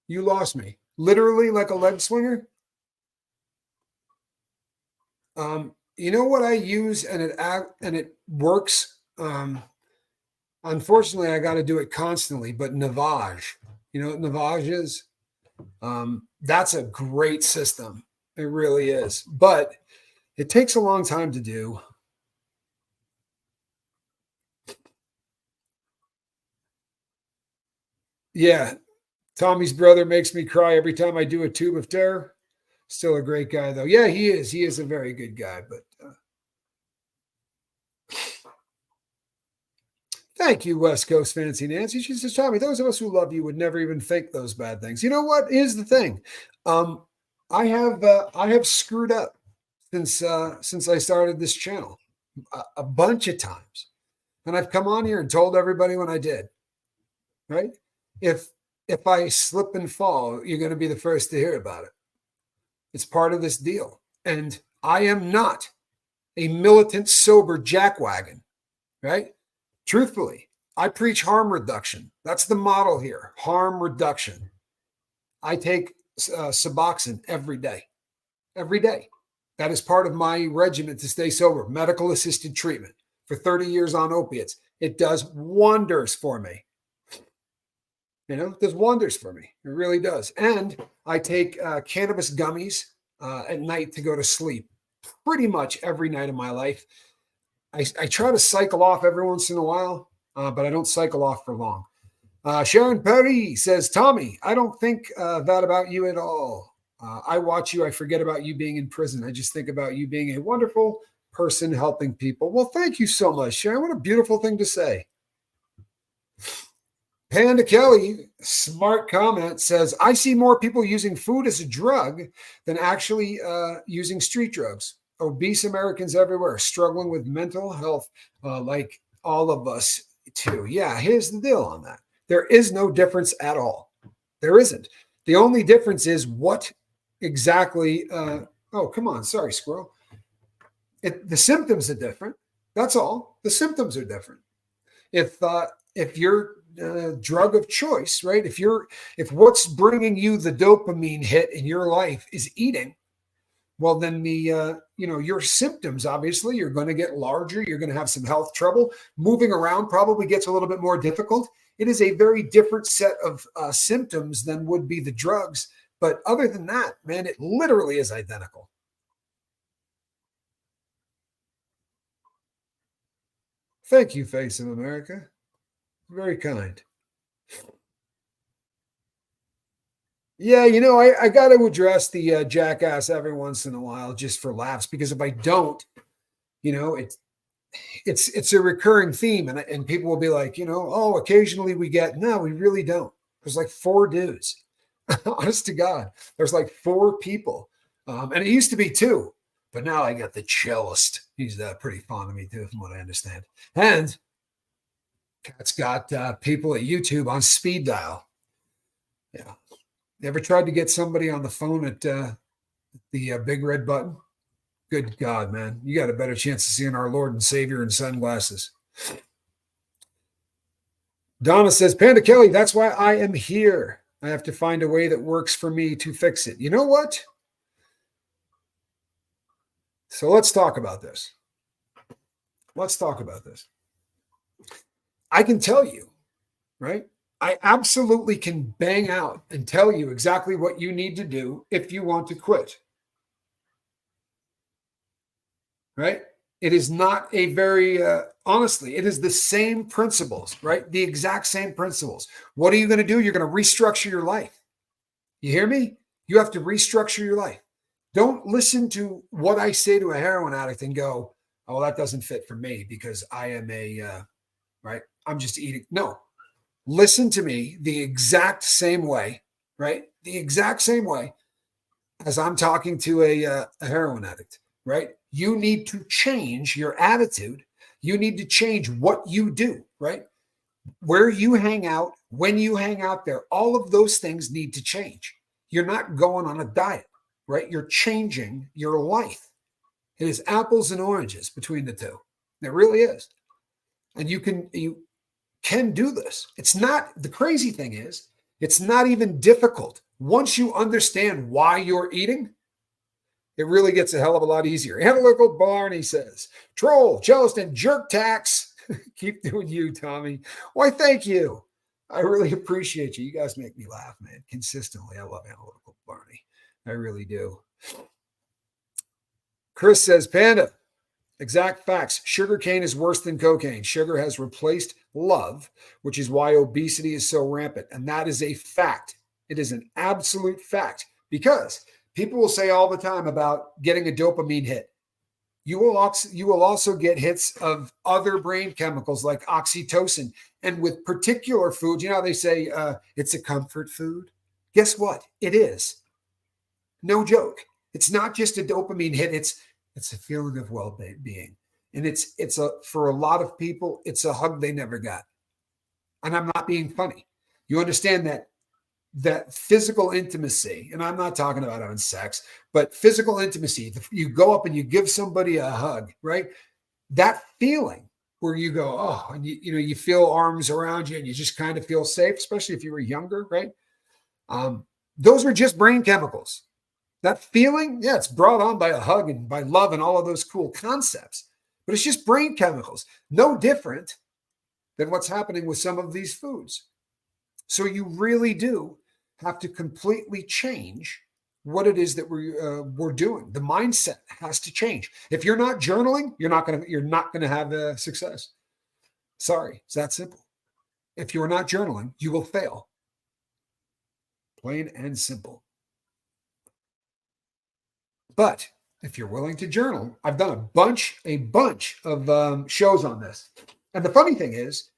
You lost me. Literally like a leg swinger? You know what I use and it works? Unfortunately, I got to do it constantly, but Navage. You know what Navage is? That's a great system. It really is. But it takes a long time to do. Yeah. Tommy's brother makes me cry every time I do a tube of terror. Still a great guy, though. Yeah, he is. He is a very good guy. But thank you, West Coast Fancy Nancy. She says, Tommy, those of us who love you would never even think those bad things. You know what? Here's the thing. I have screwed up since I started this channel a bunch of times. And I've come on here and told everybody when I did. Right? If I slip and fall, you're going to be the first to hear about it. It's part of this deal. And I am not a militant, sober jackwagon, right? Truthfully, I preach harm reduction. That's the model here, harm reduction. I take Suboxone every day. Every day. That is part of my regimen to stay sober, medical assisted treatment for 30 years on opiates. It does wonders for me. You know, it does wonders for me. It really does. And I take cannabis gummies at night to go to sleep pretty much every night of my life. I try to cycle off every once in a while, but I don't cycle off for long. Sharon Perry says, Tommy, I don't think that about you at all. I watch you. I forget about you being in prison. I just think about you being a wonderful person helping people. Well, thank you so much, Sharon. What a beautiful thing to say. Panda Kelly, smart comment, says, I see more people using food as a drug than actually using street drugs. Obese Americans everywhere struggling with mental health, like all of us too. Yeah, here's the deal on that. There is no difference at all. There isn't. The only difference is what exactly, oh, come on. Sorry, squirrel. The symptoms are different. That's all. The symptoms are different. If you're drug of choice, right? If what's bringing you the dopamine hit in your life is eating, well, then your symptoms, obviously, you're going to get larger. You're going to have some health trouble. Moving around probably gets a little bit more difficult. It is a very different set of symptoms than would be the drugs. But other than that, man, it literally is identical. Thank you, Face of America. Very kind. Yeah, I got to address the jackass every once in a while just for laughs, because if I don't, it's a recurring theme, and people will be like, oh, occasionally we get, no, we really don't. There's like 4 dudes. Honest to God, there's like 4 people, and it used to be 2, but now I got the cellist. He's pretty fond of me too, from what I understand, and Cat's got people at YouTube on speed dial. Yeah. You ever tried to get somebody on the phone at the big red button? Good God, man. You got a better chance of seeing our Lord and Savior in sunglasses. Donna says, Panda Kelly, that's why I am here. I have to find a way that works for me to fix it. You know what? So let's talk about this. I can tell you, right? I absolutely can bang out and tell you exactly what you need to do if you want to quit. Right? It is not a very, honestly, it is the same principles, right? The exact same principles. What are you going to do? You're going to restructure your life. You hear me? You have to restructure your life. Don't listen to what I say to a heroin addict and go, oh, well, that doesn't fit for me because I am right? I'm just eating. No, listen to me the exact same way, right? The exact same way as I'm talking to a heroin addict, right? You need to change your attitude. You need to change what you do, right? Where you hang out, when you hang out there, all of those things need to change. You're not going on a diet, right? You're changing your life. It is apples and oranges between the two. It really is. And you can do this. It's not, the crazy thing is, it's not even difficult. Once you understand why you're eating, it really gets a hell of a lot easier. Analytical Barney says, troll, jealous, and jerk tax. Keep doing you, Tommy. Why, thank you. I really appreciate you. You guys make me laugh, man, consistently. I love Analytical Barney. I really do. Chris says, Panda, exact facts. Sugar cane is worse than cocaine. Sugar has replaced love, which is why obesity is so rampant. And that is a fact. It is an absolute fact because people will say all the time about getting a dopamine hit. You will also get hits of other brain chemicals like oxytocin. And with particular foods, you know how they say it's a comfort food? Guess what? It is. No joke. It's not just a dopamine hit. It's a feeling of well-being. And it's for a lot of people, it's a hug they never got. And I'm not being funny. You understand that physical intimacy, and I'm not talking about having sex, but physical intimacy, you go up and you give somebody a hug, right? That feeling where you go, oh, and you feel arms around you and you just kind of feel safe, especially if you were younger, right? Those are just brain chemicals. That feeling, yeah, it's brought on by a hug and by love and all of those cool concepts, but it's just brain chemicals, no different than what's happening with some of these foods. So you really do have to completely change what it is that we're doing. The mindset has to change. If you're not journaling, you're not gonna have success. Sorry, it's that simple. If you're not journaling, you will fail. Plain and simple. But if you're willing to journal, I've done a bunch of shows on this. And the funny thing is,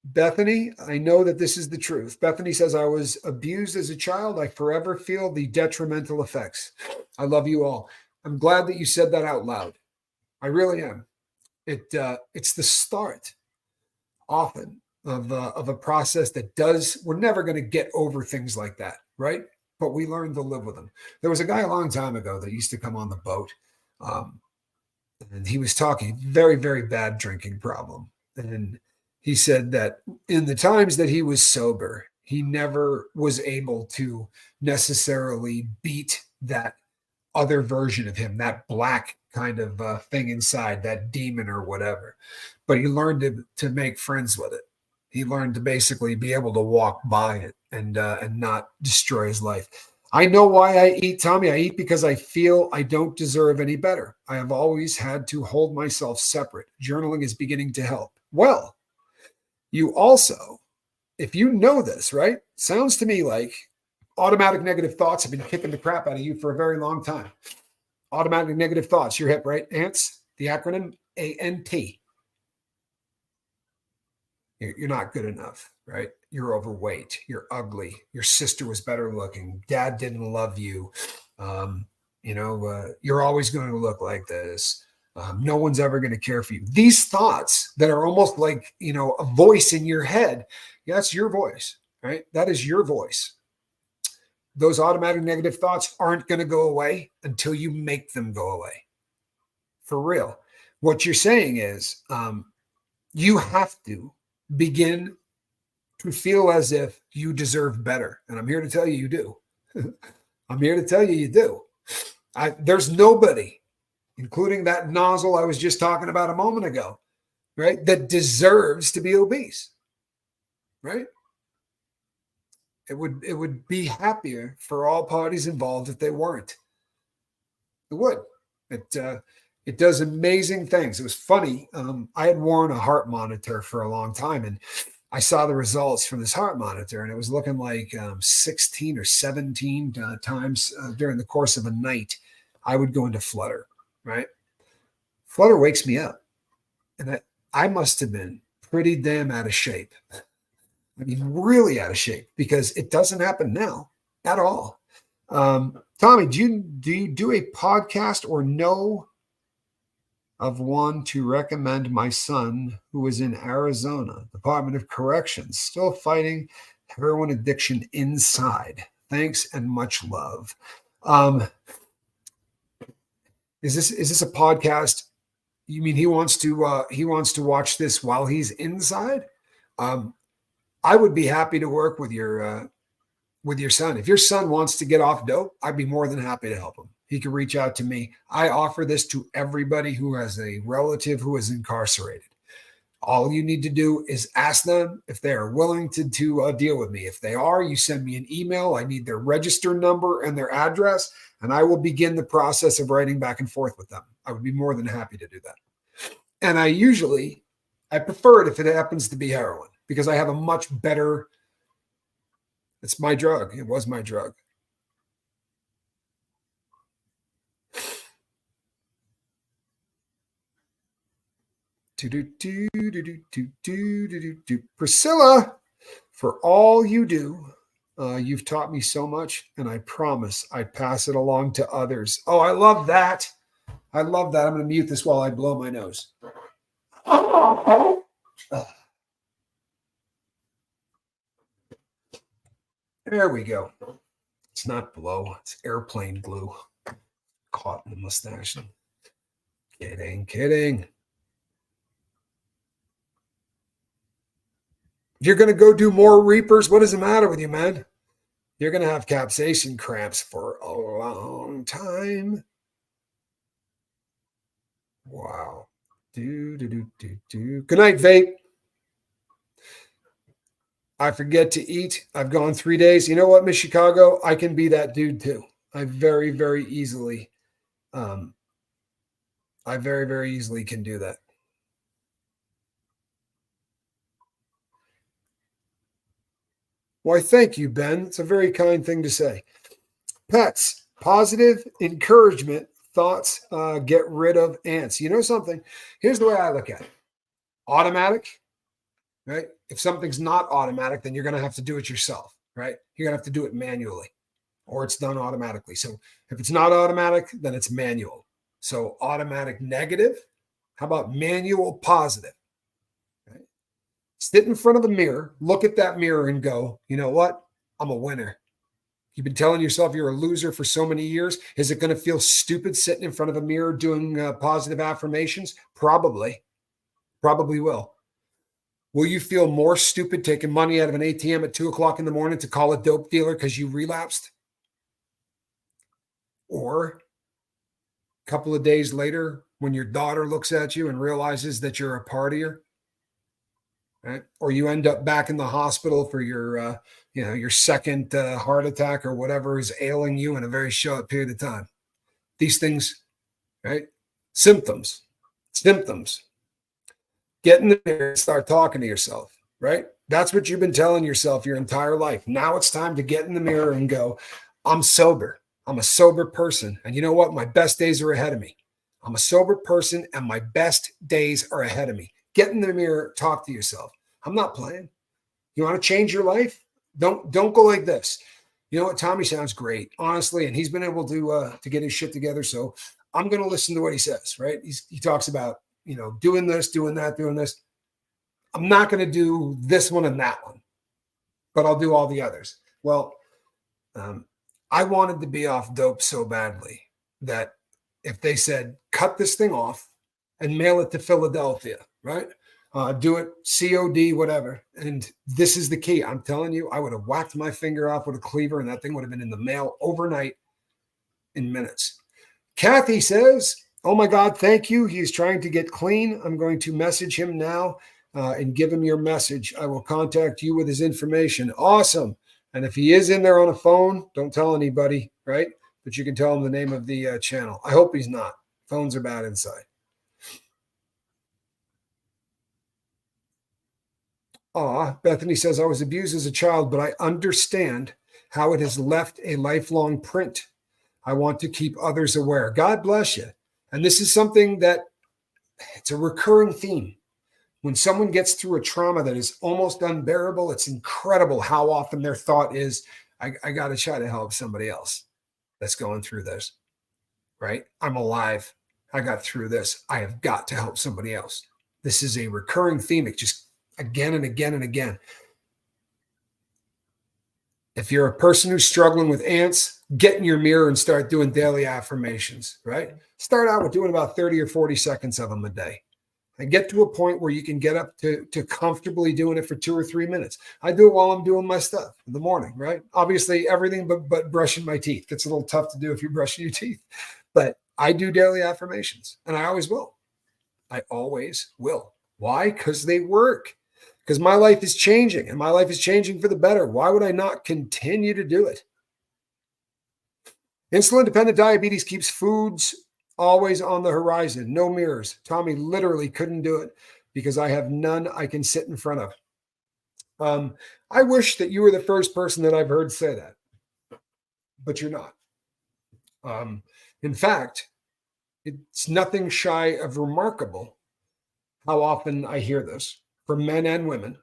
Bethany, I know that this is the truth. Bethany says, I was abused as a child. I forever feel the detrimental effects. I love you all. I'm glad that you said that out loud. I really am. It's the start often of a process that we're never going to get over things like that, right? But we learn to live with them. There was a guy a long time ago that used to come on the boat. And he was talking very, very bad drinking problem. And he said that in the times that he was sober, he never was able to necessarily beat that other version of him, that black kind of thing inside, that demon or whatever. But he learned to make friends with it. He learned to basically be able to walk by it and not destroy his life. I know why I eat, Tommy. I eat because I feel I don't deserve any better. I have always had to hold myself separate. Journaling is beginning to help. Well, you also, if you know this, right? Sounds to me like automatic negative thoughts have been kicking the crap out of you for a very long time. Automatic negative thoughts, your hip, right? ANT, the acronym ANT. You're not good enough, right? You're overweight. You're ugly. Your sister was better looking. Dad didn't love you. You're always going to look like this. No one's ever going to care for you. These thoughts that are almost like, a voice in your head. Yeah, that's your voice, right? That is your voice. Those automatic negative thoughts aren't going to go away until you make them go away. For real. What you're saying is you have to begin to feel as if you deserve better. And I'm here to tell you, you do. I'm here to tell you, you do. There's nobody, including that nozzle I was just talking about a moment ago, right, that deserves to be obese, right? It would be happier for all parties involved if they weren't. It would. It does amazing things. It was funny. I had worn a heart monitor for a long time, and I saw the results from this heart monitor, and it was looking like 16 or 17 times during the course of a night, I would go into flutter, right? Flutter wakes me up. And I must have been pretty damn out of shape. I mean, really out of shape, because it doesn't happen now at all. Tommy, do you do a podcast or know of one to recommend? My son, who is in Arizona, Department of Corrections, still fighting heroin addiction inside. Thanks and much love. Is this a podcast? You mean he wants to watch this while he's inside? I would be happy to work with your son. If your son wants to get off dope, I'd be more than happy to help him. He can reach out to me. I offer this to everybody who has a relative who is incarcerated. All you need to do is ask them if they are willing to deal with me. If they are, you send me an email. I need their register number and their address, and I will begin the process of writing back and forth with them. I would be more than happy to do that. And I prefer it if it happens to be heroin, because I have a much better, it's my drug. It was my drug. Priscilla, for all you do, you've taught me so much, and I promise I pass it along to others. Oh, I love that. I love that. I'm going to mute this while I blow my nose. There we go. It's not blow. It's airplane glue. Caught in the mustache. Kidding. You're going to go do more reapers? What is the matter with you, man? You're going to have capsaicin cramps for a long time. Wow. Good night, vape. I forget to eat. I've gone 3 days. You know what, Miss Chicago? I can be that dude too. I very, very easily can do that. Why, thank you, Ben. It's a very kind thing to say. Pets, positive encouragement, thoughts, get rid of ants. You know something? Here's the way I look at it. Automatic, right? If something's not automatic, then you're going to have to do it yourself, right? You're going to have to do it manually, or it's done automatically. So if it's not automatic, then it's manual. So automatic negative. How about manual positive? Right? Sit in front of the mirror, look at that mirror and go, you know what? I'm a winner. You've been telling yourself you're a loser for so many years. Is it going to feel stupid sitting in front of a mirror doing positive affirmations? Probably will. Will you feel more stupid taking money out of an ATM at 2:00 in the morning to call a dope dealer because you relapsed? Or a couple of days later, when your daughter looks at you and realizes that you're a partier, right? Or you end up back in the hospital for your second heart attack or whatever is ailing you in a very short period of time. These things, right? Symptoms. Get in the mirror and start talking to yourself, right? That's what you've been telling yourself your entire life. Now it's time to get in the mirror and go, I'm sober. I'm a sober person. And you know what? My best days are ahead of me. I'm a sober person and my best days are ahead of me. Get in the mirror, talk to yourself. I'm not playing. You want to change your life? Don't go like this. You know what? Tommy sounds great, honestly, and he's been able to get his shit together. So I'm going to listen to what he says, right? He talks about, doing this, doing that, doing this. I'm not going to do this one and that one, but I'll do all the others. Well, I wanted to be off dope so badly that if they said, cut this thing off and mail it to Philadelphia, right? Do it COD, whatever. And this is the key. I'm telling you, I would have whacked my finger off with a cleaver and that thing would have been in the mail overnight in minutes. Kathy says, oh my God, thank you. He's trying to get clean. I'm going to message him now and give him your message. I will contact you with his information. Awesome. And if he is in there on a phone, don't tell anybody, right? But you can tell him the name of the channel. I hope he's not. Phones are bad inside. Bethany says, I was abused as a child, but I understand how it has left a lifelong print. I want to keep others aware. God bless you. And this is something that it's a recurring theme. When someone gets through a trauma that is almost unbearable, it's incredible how often their thought is, I got to try to help somebody else that's going through this, right? I'm alive. I got through this. I have got to help somebody else. This is a recurring theme. It just again and again and again. If you're a person who's struggling with ants, get in your mirror and start doing daily affirmations, right? Start out with doing about 30 or 40 seconds of them a day. And get to a point where you can get up to comfortably doing it for 2 or 3 minutes. I do it while I'm doing my stuff in the morning, right? Obviously, everything but brushing my teeth. It's a little tough to do if you're brushing your teeth. But I do daily affirmations, and I always will. I always will. Why? Because they work. Because my life is changing, and my life is changing for the better. Why would I not continue to do it? Insulin-dependent diabetes keeps foods always on the horizon. No mirrors. Tommy literally couldn't do it because I have none I can sit in front of. I wish that you were the first person that I've heard say that, but you're not. In fact, it's nothing shy of remarkable how often I hear this from men and women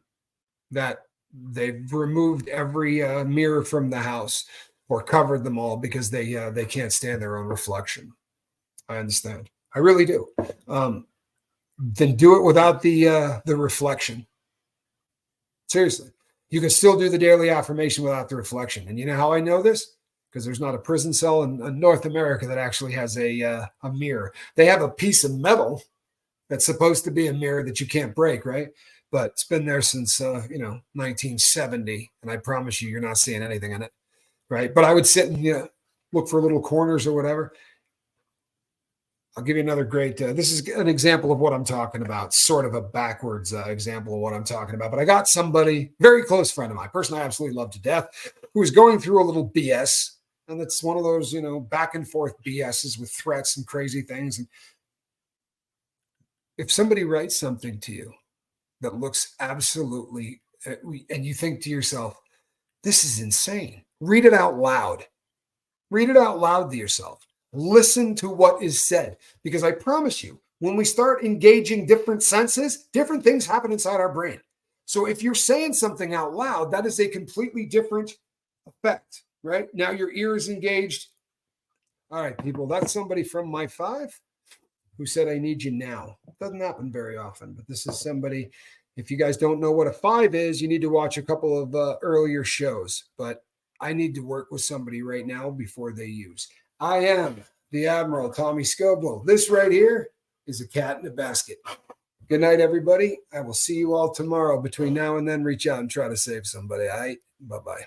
that they've removed every mirror from the house or covered them all because they can't stand their own reflection. I understand. I really do. Then do it without the reflection. Seriously. You can still do the daily affirmation without the reflection. And you know how I know this? Because there's not a prison cell in North America that actually has a mirror. They have a piece of metal that's supposed to be a mirror that you can't break, right? But it's been there since 1970, and I promise you're not seeing anything in it, right? But I would sit and look for little corners or whatever. I'll give you another great. This is an example of what I'm talking about, sort of a backwards example of what I'm talking about. But I got somebody, very close friend of mine, person I absolutely love to death, who was going through a little BS, and it's one of those back and forth BSs with threats and crazy things. And if somebody writes something to you that looks absolutely, and you think to yourself, this is insane, read it out loud. Read it out loud to yourself. Listen to what is said, because I promise you, when we start engaging different senses, different things happen inside our brain. So if you're saying something out loud, that is a completely different effect, right? Now your ear is engaged. All right, people, that's somebody from my 5 who said, I need you now. It doesn't happen very often, but this is somebody. If you guys don't know what a 5 is, you need to watch a couple of earlier shows, but I need to work with somebody right now before they use. I am the Admiral, Tommy Scobel. This right here is a cat in a basket. Good night, everybody. I will see you all tomorrow. Between now and then, reach out and try to save somebody. All right? Bye-bye.